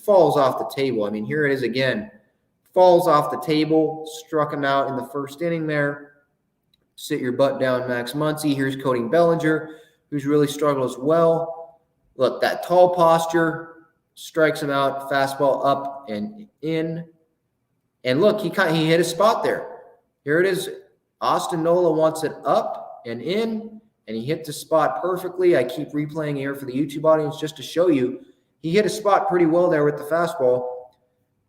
Falls off the table. Here it is again. Falls off the table, struck him out in the first inning there. Sit your butt down, Max Muncy. Here's Cody Bellinger, who's really struggled as well. Look, that tall posture, strikes him out, fastball up and in. And look, he hit his spot there. Here it is. Austin Nola wants it up and in, and he hit the spot perfectly. I keep replaying here for the YouTube audience just to show you. He hit a spot pretty well there with the fastball,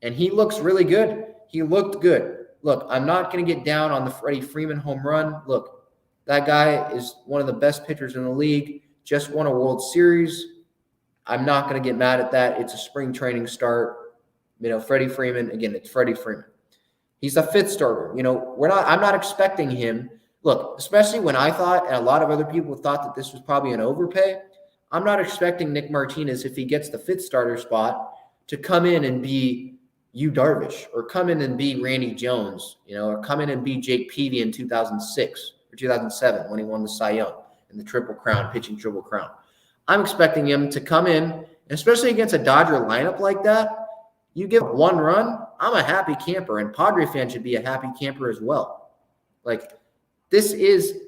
and he looks really good. He looked good. Look, I'm not going to get down on the Freddie Freeman home run. Look, that guy is one of the best pitchers in the league, just won a World Series. I'm not going to get mad at that. It's a spring training start. Freddie Freeman, again, it's Freddie Freeman. He's the 5th starter. I'm not expecting him. Look, especially when I thought, and a lot of other people thought that this was probably an overpay, I'm not expecting Nick Martinez, if he gets the 5th starter spot, to come in and be Yu Darvish or come in and be Randy Jones, or come in and be Jake Peavy in 2006 or 2007 when he won the Cy Young and the pitching triple crown. I'm expecting him to come in, especially against a Dodger lineup like that. You give 1 run, I'm a happy camper, and Padre fans should be a happy camper as well. Like, this is,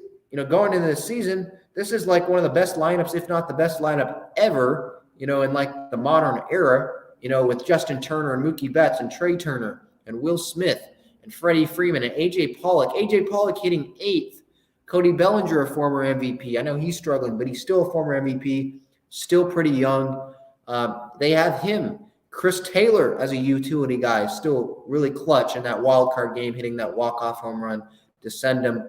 going into this season, this is like one of the best lineups, if not the best lineup ever, in like the modern era, with Justin Turner and Mookie Betts and Trey Turner and Will Smith and Freddie Freeman and A.J. Pollock. A.J. Pollock hitting 8th. Cody Bellinger, a former MVP. I know he's struggling, but he's still a former MVP, still pretty young. They have him. Chris Taylor as a utility guy, still really clutch in that wild card game, hitting that walk-off home run to send him.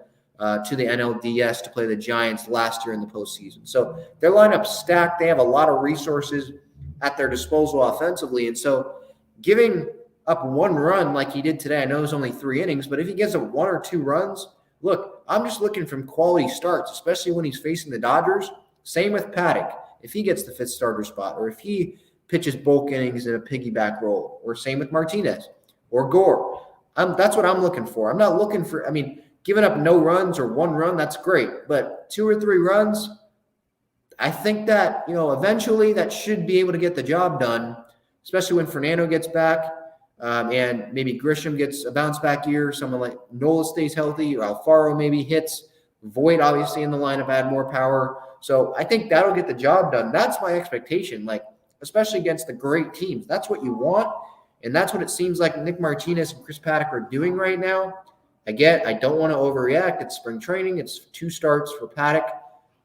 to the NLDS to play the Giants last year in the postseason. So their lineup's stacked. They have a lot of resources at their disposal offensively. And so giving up 1 run like he did today, I know it was only 3 innings, but if he gets up 1 or 2 runs, look, I'm just looking for quality starts, especially when he's facing the Dodgers. Same with Paddack. If he gets the 5th starter spot, or if he pitches bulk innings in a piggyback role, or same with Martinez or Gore. That's what I'm looking for. I'm not looking for, giving up no runs or 1 run, that's great. But 2 or 3 runs, I think that, eventually that should be able to get the job done, especially when Fernando gets back and maybe Grisham gets a bounce back year. Someone like Nola stays healthy, or Alfaro maybe hits. Voit obviously in the lineup had more power. So I think that'll get the job done. That's my expectation, especially against the great teams. That's what you want, and that's what it seems like Nick Martinez and Chris Paddack are doing right now. I don't want to overreact. It's spring training. It's 2 starts for Paddack,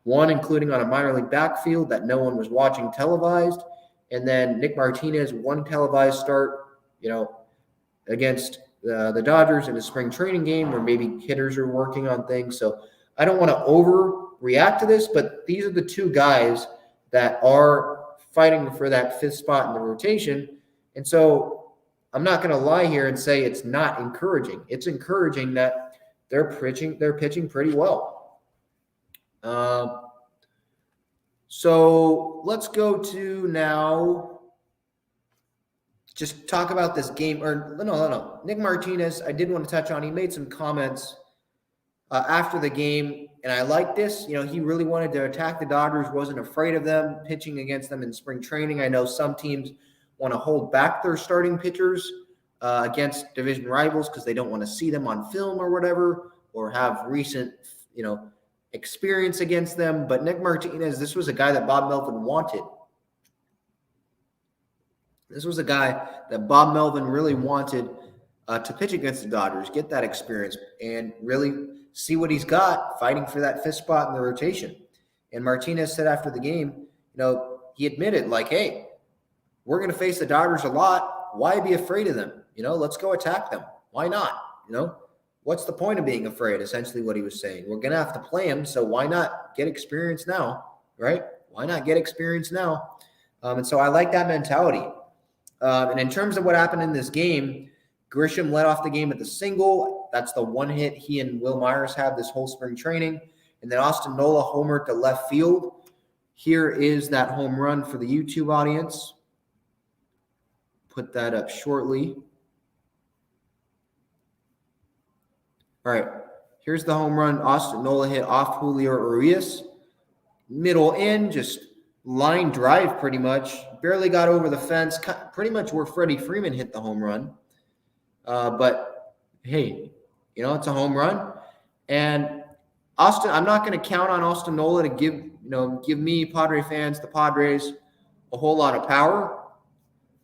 1 including on a minor league backfield that no one was watching televised, and then Nick Martinez, 1 televised start, against the Dodgers in a spring training game where maybe hitters are working on things. So I don't want to overreact to this, but these are the 2 guys that are fighting for that 5th spot in the rotation. And so I'm not going to lie here and say it's not encouraging. It's encouraging that they're pitching pretty well. So let's go to now just talk about this game. Or no. Nick Martinez, I did want to touch on. He made some comments after the game, and I like this. He really wanted to attack the Dodgers, wasn't afraid of them, pitching against them in spring training. I know some teams want to hold back their starting pitchers against division rivals because they don't want to see them on film or whatever, or have recent, experience against them. But Nick Martinez, this was a guy that Bob Melvin wanted. This was a guy that Bob Melvin really wanted to pitch against the Dodgers, get that experience, and really see what he's got fighting for that 5th spot in the rotation. And Martinez said after the game, he admitted, hey, we're going to face the Dodgers a lot. Why be afraid of them? Let's go attack them. Why not? What's the point of being afraid? Essentially what he was saying. We're going to have to play them, so why not get experience now, right? Why not get experience now? And so I like that mentality. And in terms of what happened in this game, Grisham led off the game with a single. That's the 1 hit he and Will Myers have this whole spring training. And then Austin Nola homered to left field. Here is that home run for the YouTube audience. Put that up shortly. All right. Here's the home run Austin Nola hit off Julio Urias. Middle in, just line drive pretty much. Barely got over the fence. Pretty much where Freddie Freeman hit the home run. But, hey, it's a home run. And Austin, I'm not going to count on Austin Nola to give me, Padre fans, the Padres, a whole lot of power.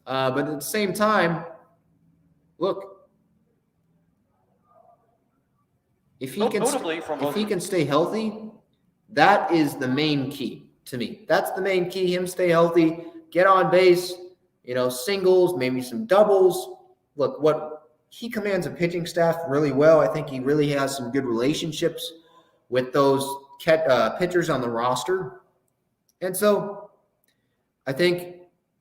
But at the same time, look, if he can stay healthy, that is the main key to me. That's the main key. Him stay healthy, get on base, singles, maybe some doubles. Look, he commands a pitching staff really well. I think he really has some good relationships with those pitchers on the roster. And so I think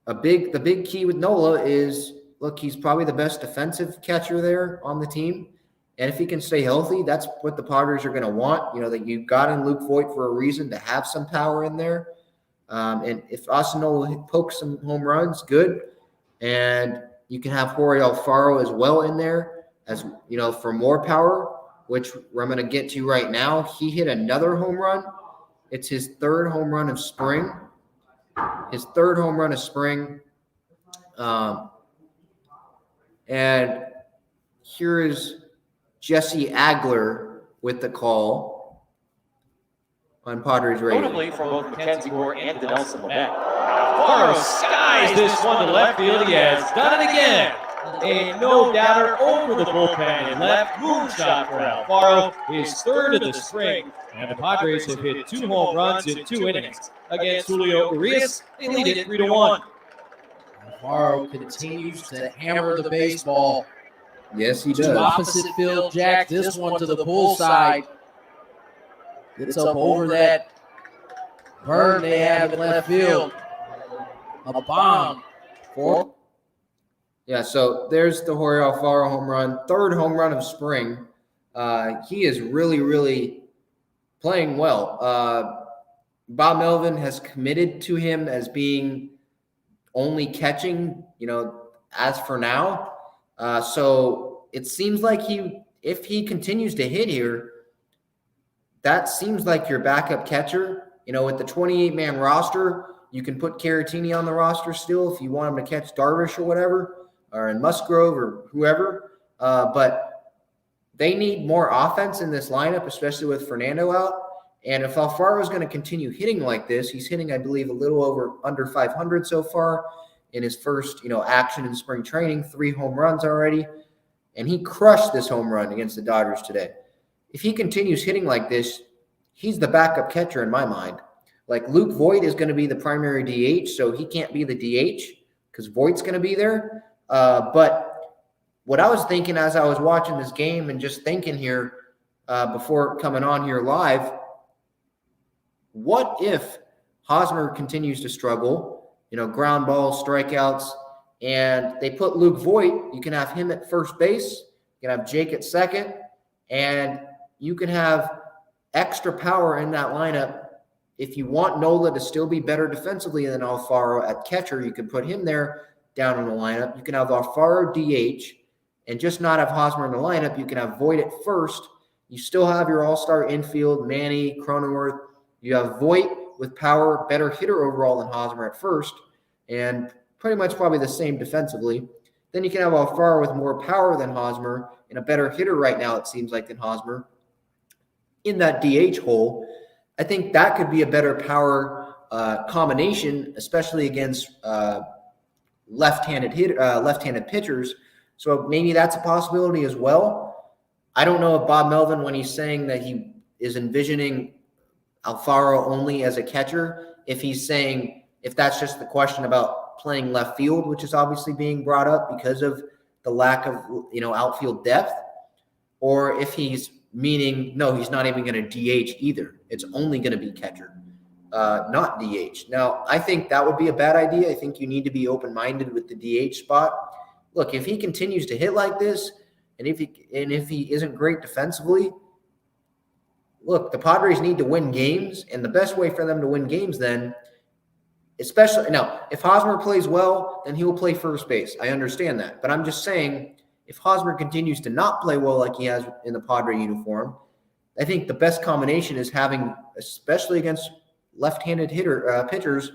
the big key with Nola is, look, he's probably the best defensive catcher there on the team. And if he can stay healthy, that's what the Padres are going to want. That you've got in Luke Voit for a reason to have some power in there. And if Austin Nola pokes some home runs, good. And you can have Jorge Alfaro as well in there, as for more power, which I'm going to get to right now. He hit another home run. It's his 3rd home run of spring. And here is Jesse Agler with the call on Padres radio. Notably from both Mackenzie Gore and Denelson Lamet. Alfaro skies this one to left field. He has done it again. A no-doubter over the bullpen and left moonshot for Alfaro, his 3rd of the spring. And the Padres have hit 2 home runs in 2 innings. Against Julio Urias, they lead it 3-1. Alfaro continues to hammer the baseball. Yes, he does. To opposite field, Jack. This one to the pull side. Gets up over that burn they have in left field. A bomb. 4. Yeah, so there's the Jorge Alfaro home run, third home run of spring. He is really, really playing well. Bob Melvin has committed to him as being only catching, as for now. So it seems like if he continues to hit here, that seems like your backup catcher. With the 28-man roster, you can put Caratini on the roster still if you want him to catch Darvish or whatever, or in Musgrove or whoever. But they need more offense in this lineup, especially with Fernando out. And if Alfaro is going to continue hitting like this, he's hitting, I believe, a little under 500 so far in his first, action in spring training, 3 home runs already. And he crushed this home run against the Dodgers today. If he continues hitting like this, he's the backup catcher in my mind. Like Luke Voit is going to be the primary DH, so he can't be the DH because Voigt's going to be there. But what I was thinking as I was watching this game and just thinking here before coming on here live, what if Hosmer continues to struggle, ground balls, strikeouts, and they put Luke Voit, you can have him at first base, you can have Jake at second, and you can have extra power in that lineup. If you want Nola to still be better defensively than Alfaro at catcher, you can put him there down in the lineup. You can have Alfaro DH and just not have Hosmer in the lineup. You can have Voit at first. You still have your all-star infield, Manny, Cronenworth. You have Voit with power, better hitter overall than Hosmer at first, and pretty much probably the same defensively. Then you can have Alfaro with more power than Hosmer and a better hitter right now, it seems like, than Hosmer in that DH hole. I think that could be a better power combination, especially against left-handed pitchers. So maybe that's a possibility as well. I don't know if Bob Melvin, when he's saying that he is envisioning Alfaro only as a catcher, if that's just the question about playing left field, which is obviously being brought up because of the lack of outfield depth, or if he's meaning, no, he's not even going to DH either. It's only going to be catcher, not DH. Now, I think that would be a bad idea. I think you need to be open-minded with the DH spot. Look, if he continues to hit like this, and if he isn't great defensively, look, the Padres need to win games, and the best way for them to win games then, especially now, if Hosmer plays well, then he will play first base. I understand that. But I'm just saying, if Hosmer continues to not play well like he has in the Padre uniform, I think the best combination is having, especially against left-handed pitchers,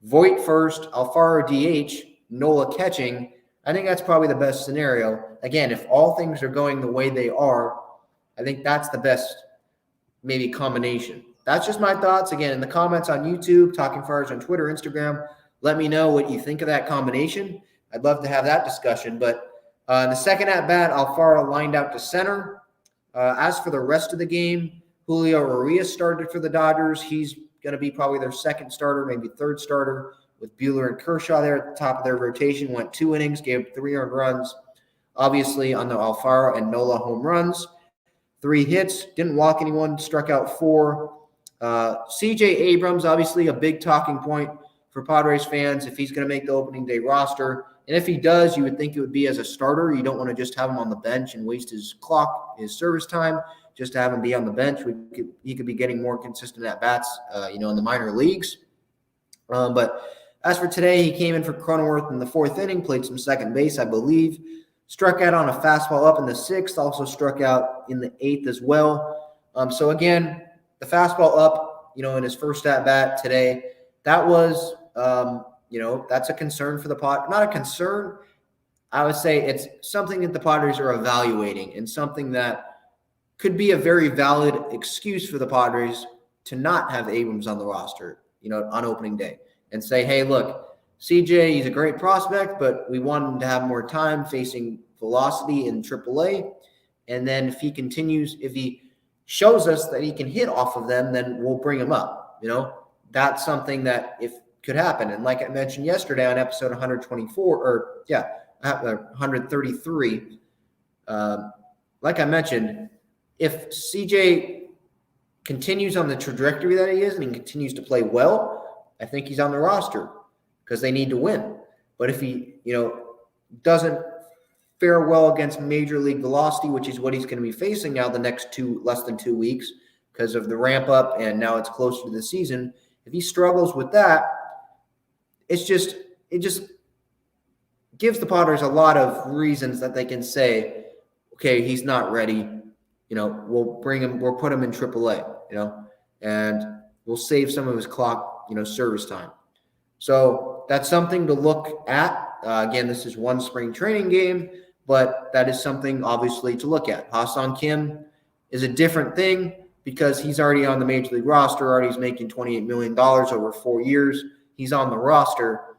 Voit first, Alfaro DH, Nola catching. I think that's probably the best scenario. Again, if all things are going the way they are, I think that's the best maybe combination. That's just my thoughts. Again, in the comments on YouTube, Talking Friars on Twitter, Instagram, let me know what you think of that combination. I'd love to have that discussion. But in the second at-bat, Alfaro lined out to center. As for the rest of the game, Julio Urias started for the Dodgers. He's going to be probably their second starter, maybe third starter, with Buehler and Kershaw there at the top of their rotation. Went 2 innings, gave 3 earned runs. Obviously, on the Alfaro and Nola home runs. 3 hits, didn't walk anyone, struck out 4. CJ Abrams, obviously a big talking point for Padres fans if he's going to make the opening day roster. And if he does, you would think it would be as a starter. You don't want to just have him on the bench and waste his service time, just to have him be on the bench. He could be getting more consistent at-bats, in the minor leagues. But as for today, he came in for Cronenworth in the 4th inning, played some second base, I believe. Struck out on a fastball up in the 6th, also struck out in the 8th as well. So again, the fastball up, in his first at-bat today, that was that's a concern for the Padres. Not a concern. I would say it's something that the Padres are evaluating and something that could be a very valid excuse for the Padres to not have Abrams on the roster, on opening day and say, hey, look, CJ, he's a great prospect, but we want him to have more time facing velocity in AAA. And then if he shows us that he can hit off of them, then we'll bring him up. That's something that could happen. And like I mentioned yesterday on episode 133, like I mentioned, if CJ continues on the trajectory that he is and he continues to play well, I think he's on the roster because they need to win. But if he, doesn't fare well against major league velocity, which is what he's going to be facing now the next less than 2 weeks because of the ramp up and now it's closer to the season. If he struggles with that, it just gives the Padres a lot of reasons that they can say, okay, he's not ready. We'll put him in AAA, and we'll save some of his clock, service time. So that's something to look at. Again, this is one spring training game, but that is something obviously to look at. Ha-Seong Kim is a different thing because he's already on the major league roster. Already he's making $28 million over 4 years. He's on the roster.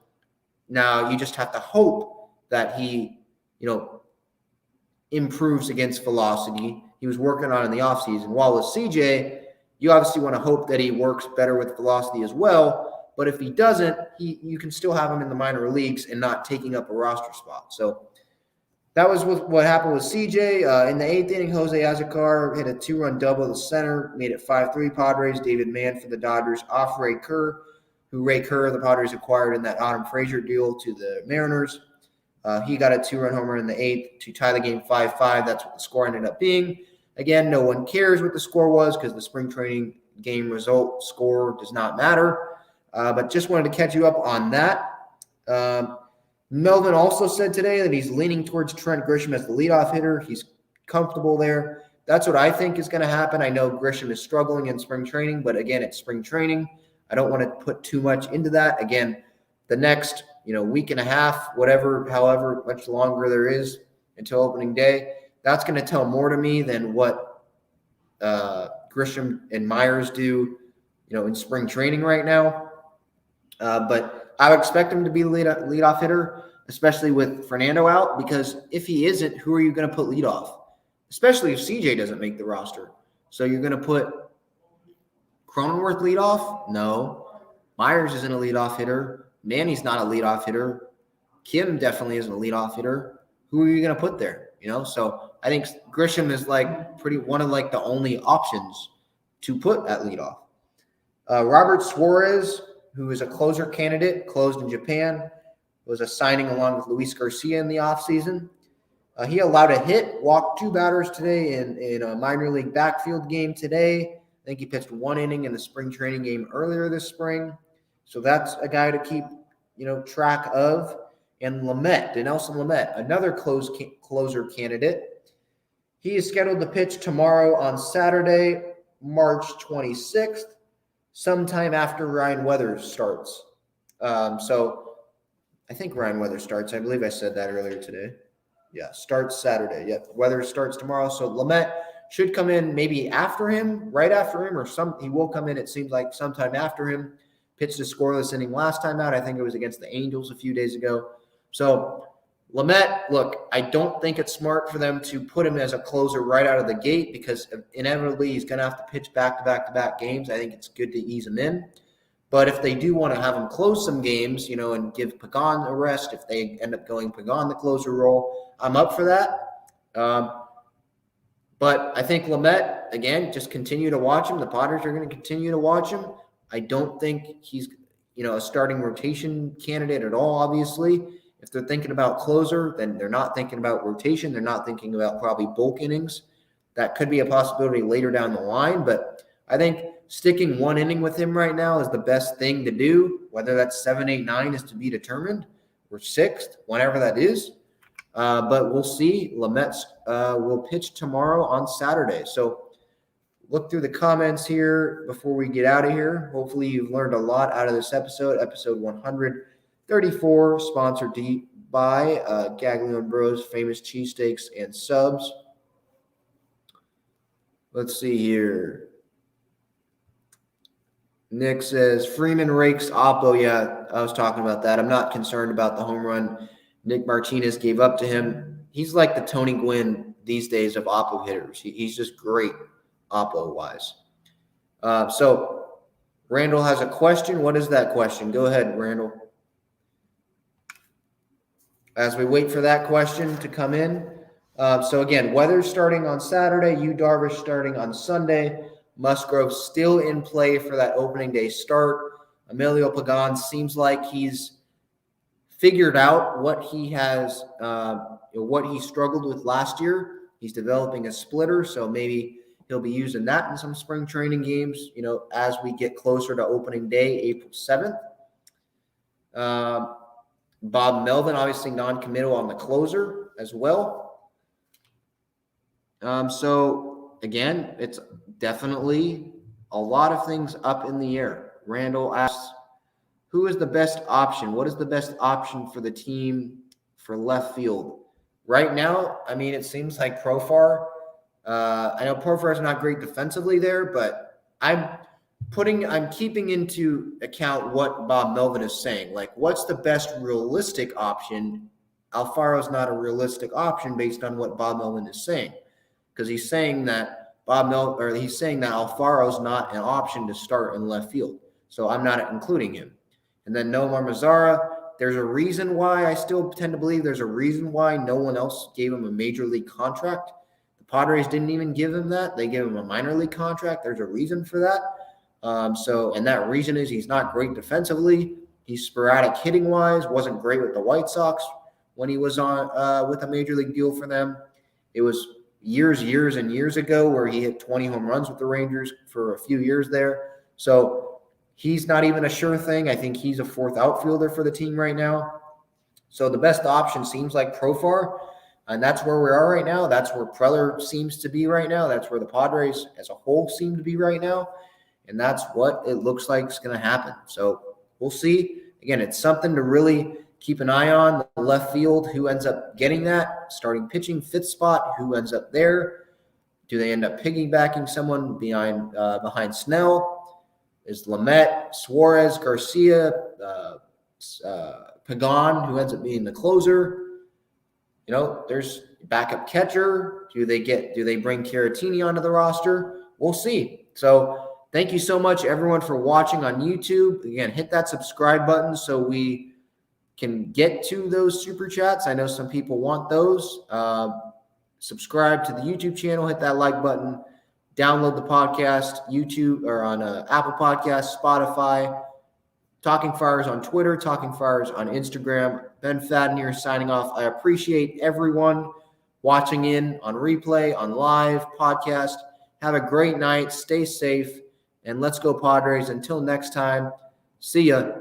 Now you just have to hope that he, improves against velocity. He was working on it in the offseason. While with CJ, you obviously want to hope that he works better with velocity as well. But if he doesn't, you can still have him in the minor leagues and not taking up a roster spot. So that was what happened with CJ. In the 8th inning, Jose Azocar hit a 2-run double to center, made it 5-3 Padres. David Mann for the Dodgers off Ray Kerr, the Padres acquired in that Adam Frazier deal to the Mariners. He got a 2-run homer in the 8th to tie the game 5-5. That's what the score ended up being. Again, no one cares what the score was because the spring training game result score does not matter. But just wanted to catch you up on that. Melvin also said today that he's leaning towards Trent Grisham as the leadoff hitter. He's comfortable there. That's what I think is going to happen. I know Grisham is struggling in spring training, but again, it's spring training. I don't want to put too much into that. Again, the next week and a half, however much longer there is until opening day, that's going to tell more to me than what Grisham and Myers do, in spring training right now. But I would expect him to be the leadoff hitter, especially with Fernando out, because if he isn't, who are you going to put leadoff? Especially if CJ doesn't make the roster. So you're going to put Cronenworth leadoff? No. Myers isn't a leadoff hitter. Manny's not a leadoff hitter. Kim definitely isn't a leadoff hitter. Who are you going to put there? So I think Grisham is one of the only options to put at leadoff. Robert Suarez, who is a closer candidate, closed in Japan, was a signing along with Luis Garcia in the offseason. He allowed a hit, walked 2 batters today in a minor league backfield game today. I think he pitched 1 inning in the spring training game earlier this spring. So that's a guy to keep, track of. And Dinelson Lamet, another closer candidate. He is scheduled to pitch tomorrow on Saturday, March 26th, sometime after Ryan Weathers starts. So I think Ryan Weathers starts. I believe I said that earlier today. Yeah, starts Saturday. Yep, Weathers starts tomorrow. So Lamet should come in maybe after him, right after him, or he will come in, it seems like, sometime after him. Pitched a scoreless inning last time out. I think it was against the Angels a few days ago. So Lamet, look, I don't think it's smart for them to put him as a closer right out of the gate because inevitably he's going to have to pitch back-to-back games. I think it's good to ease him in. But if they do want to have him close some games, and give Pagan a rest, if they end up going Pagan the closer role, I'm up for that. But I think Lamet, again, just continue to watch him. The Padres are going to continue to watch him. I don't think he's, a starting rotation candidate at all, obviously. If they're thinking about closer, then they're not thinking about rotation. They're not thinking about probably bulk innings. That could be a possibility later down the line. But I think sticking 1 inning with him right now is the best thing to do, whether that's 7, 8, 9 is to be determined, or 6th, whenever that is. But we'll see. Lamet will pitch tomorrow on Saturday. So look through the comments here before we get out of here. Hopefully you've learned a lot out of this episode 134, sponsored by Gaglione Bros, famous cheesesteaks and subs. Let's see here. Nick says, Freeman rakes Oppo. Yeah, I was talking about that. I'm not concerned about the home run Nick Martinez gave up to him. He's like the Tony Gwynn these days of Oppo hitters. He's just great. Oppo-wise. So Randall has a question. What is that question? Go ahead, Randall. As we wait for that question to come in. So again, Weathers starting on Saturday, Yu Darvish starting on Sunday. Musgrove still in play for that opening day start. Emilio Pagan seems like he's figured out what he has, what he struggled with last year. He's developing a splitter, so maybe he'll be using that in some spring training games, as we get closer to opening day, April 7th. Bob Melvin, obviously non-committal on the closer as well. So, again, it's definitely a lot of things up in the air. Randall asks, who is the best option? What is the best option for the team for left field? Right now, it seems like Profar. I know Profar is not great defensively there, but I'm keeping into account what Bob Melvin is saying. Like, what's the best realistic option? Alfaro's not a realistic option based on what Bob Melvin is saying, because he's saying that Alfaro's not an option to start in left field. So I'm not including him. And then Nomar Mazara, there's a reason why I still tend to believe there's a reason why no one else gave him a major league contract. The Padres didn't even give him that. They gave him a minor league contract. There's a reason for that. And that reason is he's not great defensively. He's sporadic hitting wise, wasn't great with the White Sox when he was on with a major league deal for them. It was years and years ago where he hit 20 home runs with the Rangers for a few years there. So he's not even a sure thing. I think he's a fourth outfielder for the team right now. So the best option seems like Profar, and that's where we are right now. That's where Preller seems to be right now. That's where the Padres as a whole seem to be right now. And that's what it looks like is going to happen. So we'll see. Again, it's something to really keep an eye on. The left field, who ends up getting that starting pitching fifth spot, who ends up there? Do they end up piggybacking someone behind Snell? Is Lamet, Suarez, Garcia, Pagan, who ends up being the closer? There's backup catcher. Do they bring Caratini onto the roster? We'll see. So thank you so much, everyone, for watching on YouTube. Again, hit that subscribe button so we can get to those super chats. I know some people want those. Subscribe to the YouTube channel. Hit that like button. Download the podcast, YouTube or on Apple Podcasts, Spotify. Talking Friars on Twitter, Talking Friars on Instagram. Ben Fadden here signing off. I appreciate everyone watching in on replay, on live podcast. Have a great night. Stay safe. And let's go Padres. Until next time, see ya.